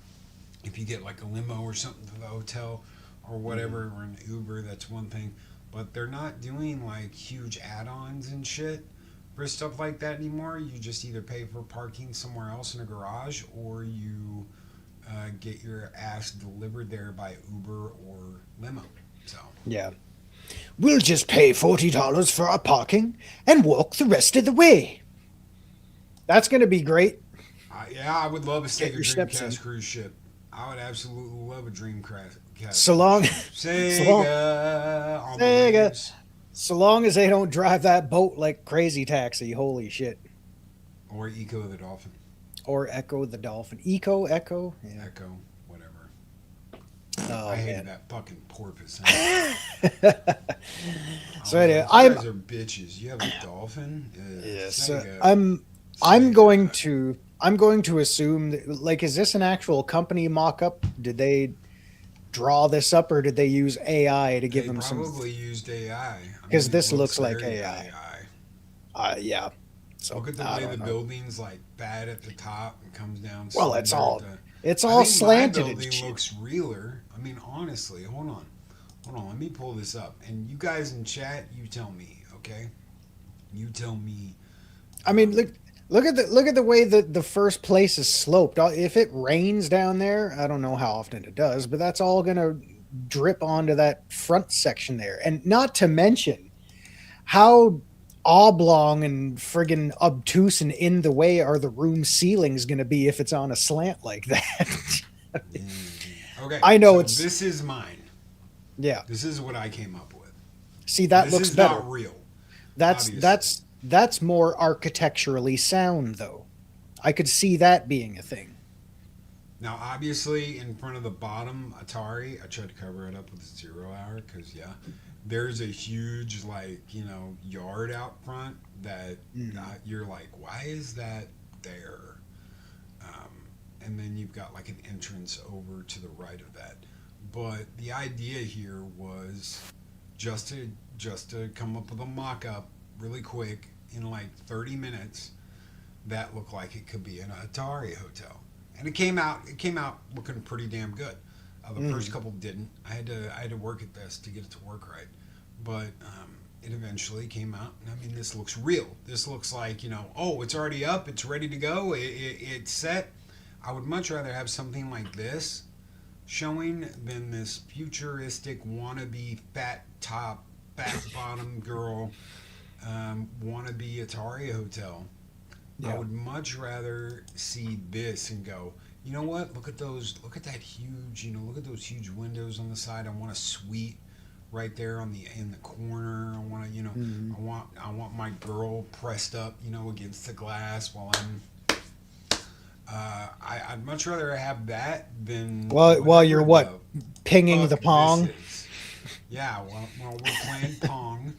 if you get like a limo or something to the hotel or whatever, or an Uber, that's one thing. But they're not doing like huge add-ons and shit for stuff like that anymore. You just either pay for parking somewhere else in a garage, or you get your ass delivered there by Uber or limo. So Yeah. We'll just pay $40 for our parking and walk the rest of the way. That's going to be great. yeah, I would love a Get your steps in. Dreamcast cruise ship. I would absolutely love a Dreamcast. So long, Sega, so long- on the Sega. waves. so long as they don't drive that boat like Crazy Taxi. Holy shit. Or Eco the Dolphin. Or Echo the Dolphin. Echo? Yeah. Echo, whatever. Oh, I hated man. that fucking porpoise. So anyway, you guys are bitches. You have a dolphin? Yeah, so Sega. I'm Sega. going to assume that, like, is this an actual company mock-up? Did they draw this up, or did they use AI to give They them some? probably used AI. 'Cause it this looks like very AI. Yeah. So Look at the I way don't the know. building's like bad at the top and comes down. Well, it's slender all- at the- It's I all think slanted My and building shit. looks realer. I mean, honestly, hold on. Let me pull this up, and you guys in chat, you tell me, okay? You tell me. I mean, look at the way that the first place is sloped. If it rains down there, I don't know how often it does, but that's all gonna drip onto that front section there. And not to mention how oblong and friggin' obtuse and in the way are the room ceilings gonna be if it's on a slant like that. Okay, I know so it's- this is mine. Yeah. This is what I came up with. See, that This looks is better. not real. That's obviously. that's more architecturally sound, though. I could see that being a thing. Now, obviously, in front of the bottom Atari, I tried to cover it up with a 0 hour because, yeah, there's a huge, like, yard out front that you're like, why is that there? And then you've got, like, an entrance over to the right of that. But the idea here was just to come up with a mock-up really quick in, like, 30 minutes that looked like it could be an Atari hotel. And it came out looking pretty damn good. The first couple didn't. I had to work at this to get it to work right, but it eventually came out. And I mean, this looks real. This looks like oh, it's already up. It's ready to go. It's set. I would much rather have something like this showing than this futuristic wannabe fat top, fat bottom girl wannabe Atari hotel. I would much rather see this and go, you know what? Look at that huge, look at those huge windows on the side. I want a suite right there in the corner. I want to, I want my girl pressed up, against the glass while I'm. I'd much rather have that than. While you're pinging the pong. Yeah, while we're playing pong,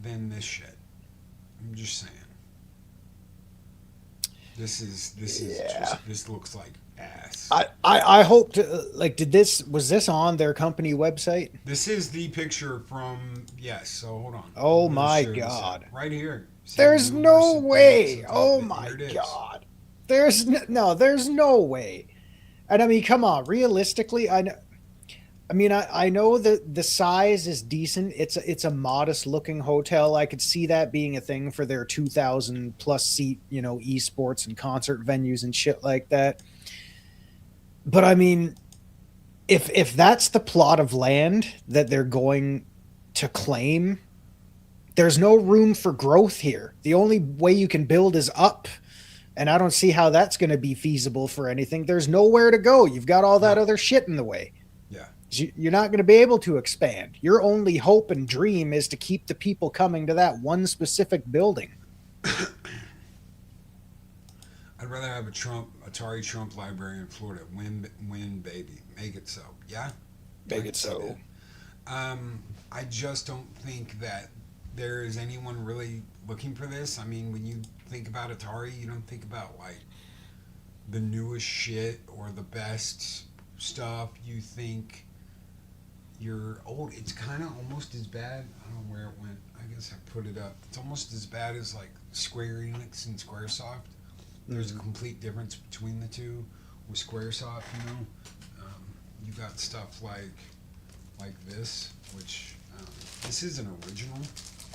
than this shit. I'm just saying. This looks like ass. I hope to was this on their company website? This is the picture from so hold on. Oh my god. Right here. There's no way. Oh my god. There's no way. And I mean, come on, realistically, I know that the size is decent. It's a modest looking hotel. I could see that being a thing for their 2,000 plus seat, esports and concert venues and shit like that. But I mean, if that's the plot of land that they're going to claim, there's no room for growth here. The only way you can build is up. And I don't see how that's going to be feasible for anything. There's nowhere to go. You've got all that other shit in the way. Yeah. You're not going to be able to expand. Your only hope and dream is to keep the people coming to that one specific building. I'd rather have a Atari Trump library in Florida. Win, baby. Make it so. Yeah? Make it so. I just don't think that there is anyone really looking for this. I mean, when you think about Atari, you don't think about, the newest shit or the best stuff. You think you're old. It's kind of almost as bad. I don't know where it went. I guess I put it up. It's almost as bad as, Square Enix and Squaresoft. There's a complete difference between the two. With Squaresoft, you got stuff like this, which this is an original.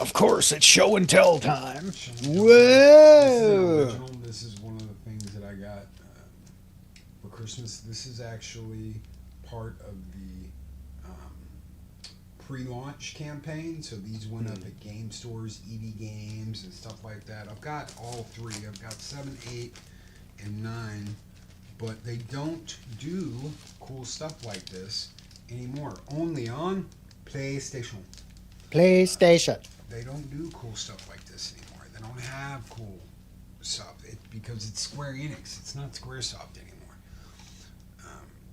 Of course, it's show and tell time. Whoa! This is one of the things that I got for Christmas. This is actually part of the pre-launch campaign. So these went up at game stores, EB Games, and stuff like that. I've got all three. I've got 7, 8, and 9. But they don't do cool stuff like this anymore. Only on PlayStation. They don't do cool stuff like this anymore. They don't have cool stuff because it's Square Enix. It's not Squaresoft anymore.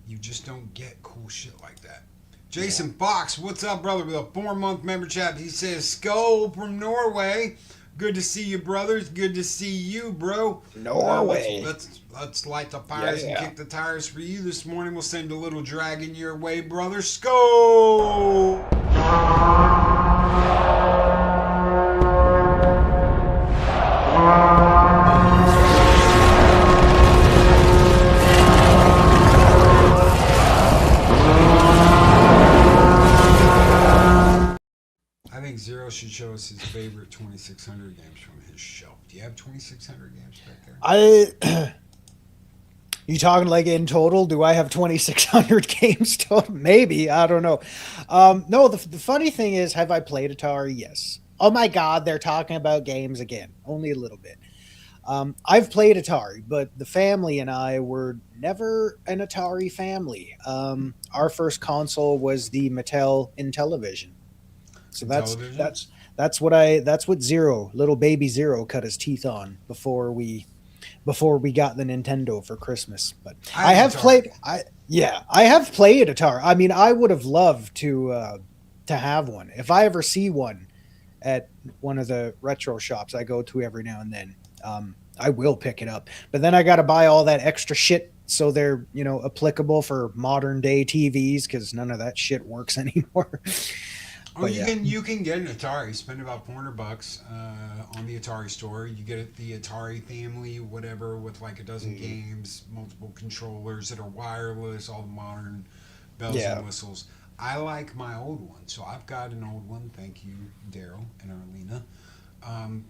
You just don't get cool shit like that. Jason Fox, what's up, brother? With a 4-month membership, he says, "Skål from Norway. Good to see you, brothers. Good to see you, bro. Norway. Let's light the fires and kick the tires for you this morning. We'll send a little dragon your way, brother. Skål." I think Zero should show us his favorite 2600 games from his shelf. Do you have 2600 games back there? You talking in total? Do I have 2,600 games total? Maybe. I don't know. No, the funny thing is, have I played Atari? Yes. Oh my God, they're talking about games again. Only a little bit. I've played Atari, but the family and I were never an Atari family. Our first console was the Mattel Intellivision. So that's what little baby Zero cut his teeth on before we got the Nintendo for Christmas. But I have played Atari. I mean, I would have loved to have one. If I ever see one at one of the retro shops I go to every now and then, I will pick it up. But then I got to buy all that extra shit so they're, applicable for modern day TVs, because none of that shit works anymore. Oh, you can get an Atari. Spend about $400 on the Atari store. You get the Atari family, whatever, with a dozen games, multiple controllers that are wireless, all the modern bells and whistles. I like my old one, so I've got an old one. Thank you, Daryl and Arlena.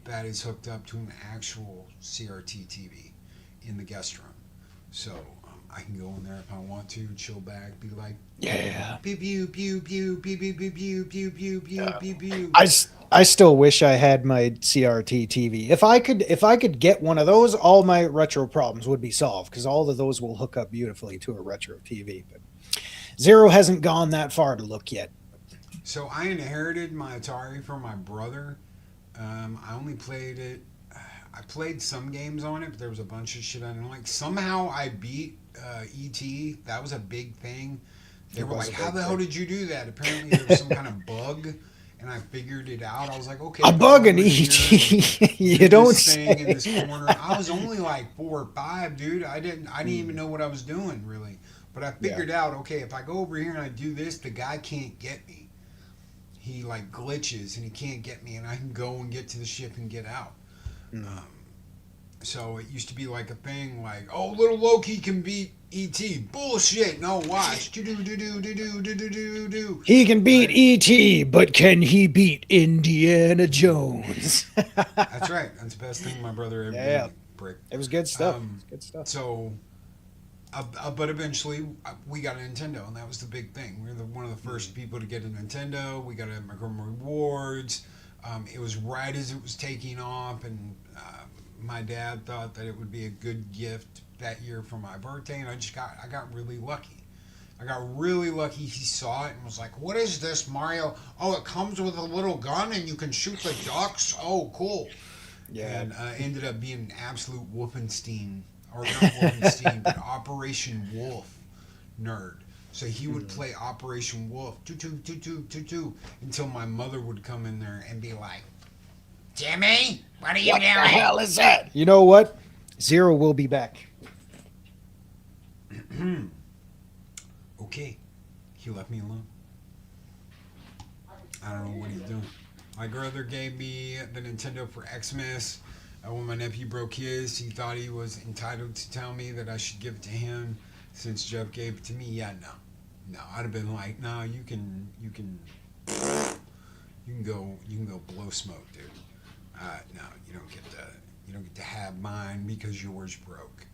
That is hooked up to an actual CRT TV in the guest room, so I can go in there if I want to, chill back, be like, yeah, pew pew pew pew pew pew pew pew pew pew pew pew pew. I still wish I had my CRT TV. If I could get one of those, all my retro problems would be solved because all of those will hook up beautifully to a retro TV. But Zero hasn't gone that far to look yet. So I inherited my Atari from my brother. I only played it. I played some games on it, but there was a bunch of shit I didn't like. Somehow I beat E.T. That was a big thing. They were like, "How the hell did you do that?" Apparently there was some kind of bug, and I figured it out. I was like, "Okay, A bug in ET. You don't say. In this corner." I was only like 4 or 5, dude. I didn't even know what I was doing really. But I figured out, okay, if I go over here and I do this, the guy can't get me. He like glitches and he can't get me, and I can go and get to the ship and get out. So it used to be like a thing, like, "Oh, little Loki can beat E.T." Bullshit. No, watch. Do. He can beat E.T., but can he beat Indiana Jones? That's right. That's the best thing my brother ever did. Brick. It was good stuff. Good stuff. So, but eventually we got a Nintendo, and that was the big thing. We were one of the first people to get a Nintendo. We got it at Montgomery Rewards. It was right as it was taking off, and my dad thought that it would be a good gift that year for my birthday, and I got really lucky. I got really lucky. He saw it and was like, "What is this, Mario? Oh, it comes with a little gun and you can shoot the ducks? Oh, cool." Yeah. And ended up being an absolute Wolfenstein, or not Wolfenstein, but Operation Wolf nerd. So he would play Operation Wolf, until my mother would come in there and be like, "Jimmy, what are you doing? What the hell is that?" You know what? Zero will be back. Okay. He left me alone. I don't know what he's doing. My brother gave me the Nintendo for Xmas. When my nephew broke his, he thought he was entitled to tell me that I should give it to him since Jeff gave it to me. Yeah, no, I'd have been like, "No, you can go blow smoke, dude. No, you don't get to have mine because yours broke."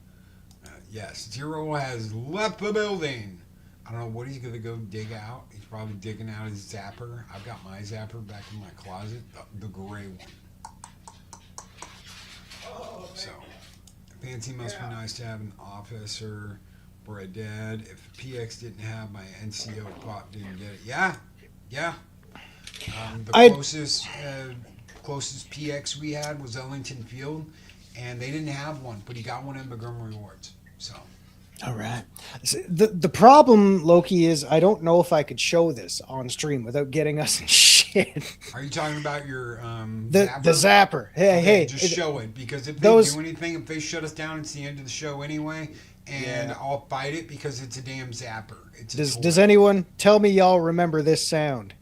Yes, Zero has left the building. I don't know what he's gonna go dig out. He's probably digging out his zapper. I've got my zapper back in my closet, the gray one. So, fancy must be nice to have an officer or a dad. If PX didn't have my NCO, Pop didn't get it. Yeah. The closest PX we had was Ellington Field, and they didn't have one, but he got one in Montgomery Rewards. So. All right. The problem, Loki, is I don't know if I could show this on stream without getting us in shit. Are you talking about your zapper? The zapper. Hey, just show it, because if they do anything, if they shut us down, it's the end of the show anyway, and I'll fight it because it's a damn zapper. Does anyone tell me y'all remember this sound?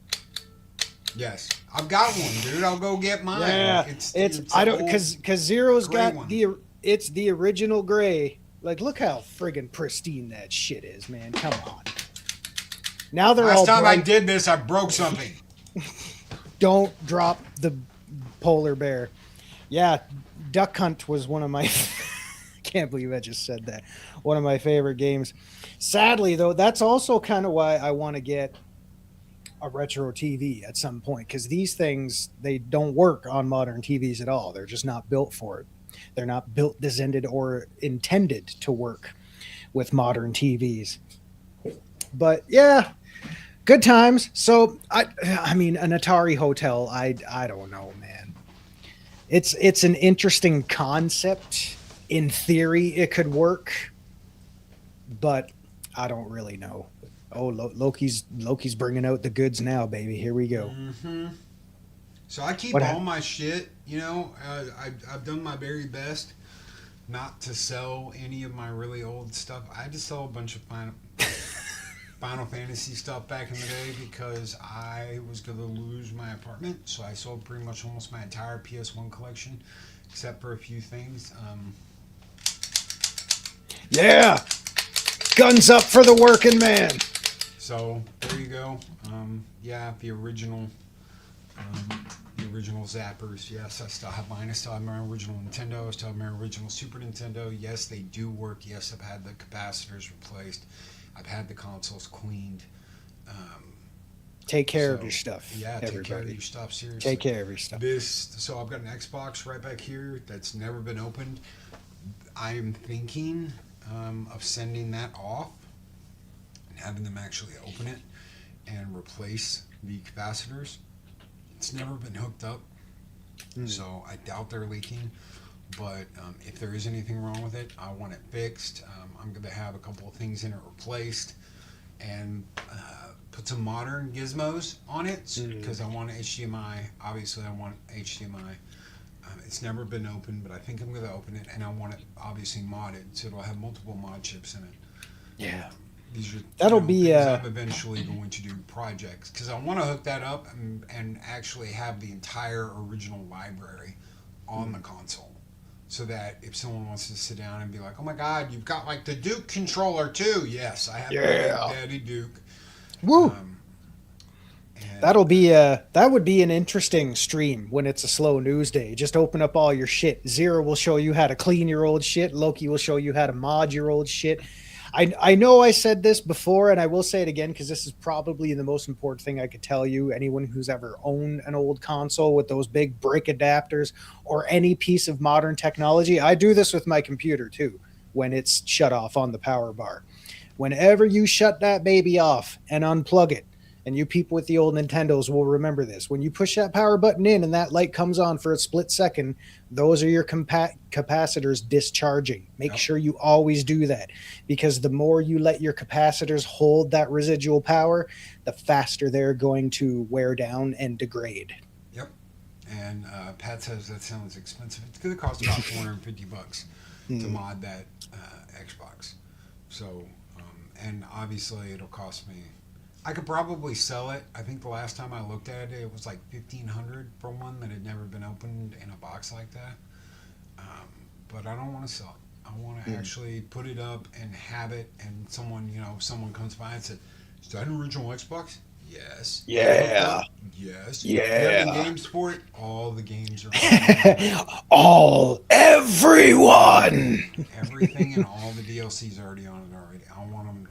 Yes, I've got one, dude. I'll go get mine. Yeah, it's I don't because Zero's got one. It's the original gray. Like, look how friggin' pristine that shit is, man. Come on. Now they're all Last time bright. I did this, I broke something. Don't drop the polar bear. Yeah, Duck Hunt was one of my... can't believe I just said that. One of my favorite games. Sadly, though, that's also kind of why I want to get a retro TV at some point, because these things, they don't work on modern TVs at all. They're just not built for it. They're not built, designed, or intended to work with modern TVs. But yeah, good times. So I mean, an Atari Hotel. I don't know, man. It's an interesting concept. In theory, it could work, but I don't really know. Oh, Loki's bringing out the goods now, baby. Here we go. Mm-hmm. So I keep all my shit, you know. I've done my very best not to sell any of my really old stuff. I had to sell a bunch of Final Fantasy stuff back in the day because I was going to lose my apartment. So I sold pretty much almost my entire PS1 collection, except for a few things. Yeah! Guns up for the working man! So there you go. Yeah, the original zappers. Yes, I still have mine. I still have my original Nintendo. I still have my original Super Nintendo. Yes, they do work. Yes, I've had the capacitors replaced. I've had the consoles cleaned. Take care of So, your stuff. Yeah, everybody. take care of your stuff, seriously. Take care of your stuff. So I've got an Xbox right back here that's never been opened. I am thinking of sending that off and having them actually open it and replace the capacitors. It's never been hooked up, so I doubt they're leaking. But if there is anything wrong with it, I want it fixed. I'm going to have a couple of things in it replaced and put some modern gizmos on it because I want HDMI. Obviously, I want HDMI. It's never been opened, but I think I'm going to open it, and I want it obviously modded, so it'll have multiple mod chips in it. Yeah. These are That'll be things I'm eventually going to do projects because I want to hook that up and actually have the entire original library on the console. So that if someone wants to sit down and be like, "Oh my God, you've got like the Duke controller too." Yes, I have the Daddy Duke. Woo! That would be an interesting stream when it's a slow news day. Just open up all your shit. Zero will show you how to clean your old shit. Loki will show you how to mod your old shit. I know I said this before, and I will say it again because this is probably the most important thing I could tell you. Anyone who's ever owned an old console with those big brick adapters or any piece of modern technology, I do this with my computer too when it's shut off on the power bar. Whenever you shut that baby off and unplug it, and you people with the old Nintendos will remember this. When you push that power button in and that light comes on for a split second, those are your capacitors discharging. Make sure you always do that because the more you let your capacitors hold that residual power, the faster they're going to wear down and degrade. Yep. And Pat says that sounds expensive. It's going to cost about $450 to mod that Xbox. So, and obviously it'll cost me. I could probably sell it. I think the last time I looked at it, it was like $1,500 for one that had never been opened in a box like that. But I don't want to sell it. I want to actually put it up and have it, and someone, if someone comes by and said, "Is that an original Xbox?" Yes. Yeah. Yes. Yeah. You have the games for it? All the games are everyone. Everything and all the DLCs already on it already. I want them.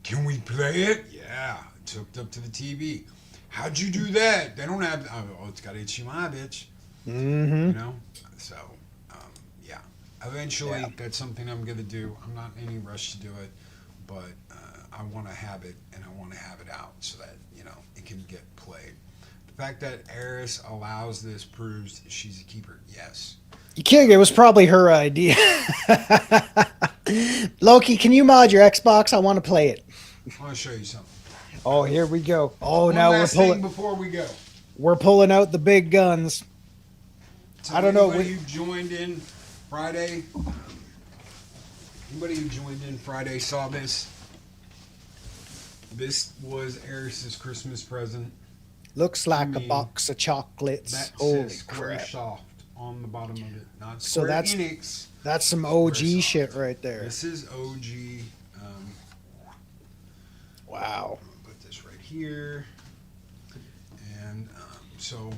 Can we play it? Yeah. It's hooked up to the TV. How'd you do that? They don't have. Oh, it's got HDMI, bitch. Mm-hmm. So, yeah. Eventually, that's something I'm gonna do. I'm not in any rush to do it, but I want to have it, and I want to have it out so that it can get played. The fact that Eris allows this proves that she's a keeper. Yes. You kidding? It was probably her idea. Loki, can you mod your Xbox? I want to play it. I want to show you something. Oh, here we go. Oh, One now last we're thing pulling. before we go. We're pulling out the big guns. So I don't know. Anybody who joined in Friday? Anybody who joined in Friday saw this? This was Eris's Christmas present. Looks like a mean, box of chocolates. That Holy says crap. Squaresoft on the bottom of it. Not So Square that's- Enix. That's some OG Squaresoft. shit right there. This is OG. Wow. Put this right here. And so,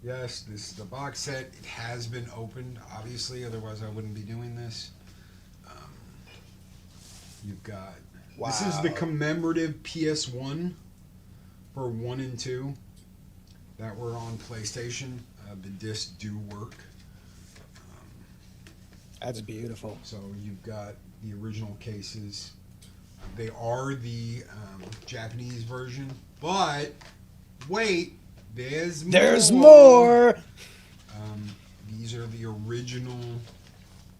yes, this is the box set. It has been opened, obviously. Otherwise, I wouldn't be doing this. You've got... Wow. This is the commemorative PS1 for 1 and 2 that were on PlayStation. The discs do work. That's beautiful. So you've got the original cases. They are the Japanese version, but wait, there's more. These are the original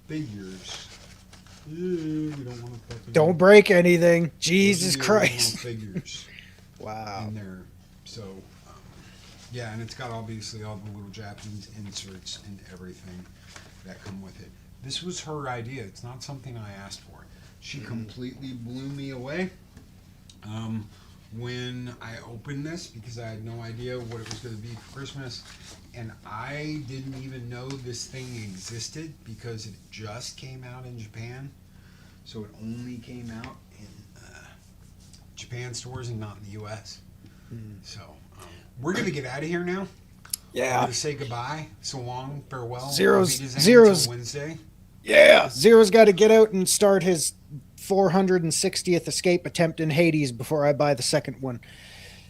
figures. We don't want to fucking. Don't break anything. Those Jesus are the original Christ. Figures Wow. in there. So, yeah, and it's got obviously all the little Japanese inserts and everything that come with it. This was her idea. It's not something I asked for. She completely blew me away when I opened this because I had no idea what it was going to be for Christmas. And I didn't even know this thing existed because it just came out in Japan. So it only came out in Japan stores and not in the U.S. So we're going to get out of here now. We're Yeah. going to say goodbye. So long. Farewell. Zero's- Auf Wiedersehen Zero's- till Wednesday. Yeah. Zero's got to get out and start his 460th escape attempt in Hades before I buy the second one.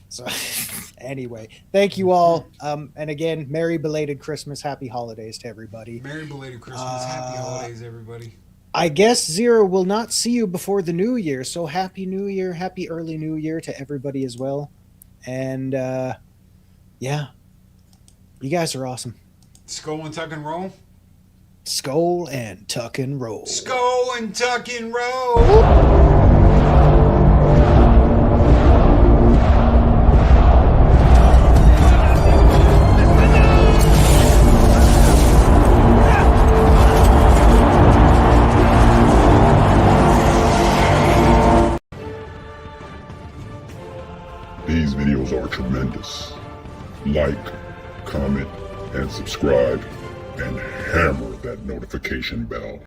So anyway, thank you all. And again, Merry belated Christmas, Happy Holidays to everybody. Merry belated Christmas, Happy Holidays, everybody. I guess Zero will not see you before the New Year, so Happy New Year, Happy early New Year to everybody as well. And yeah, you guys are awesome. Skull and tuck and roll. Skull and tuck and roll. Skull and tuck and roll. These videos are tremendous. Like, comment, and subscribe, and hammer that notification bell.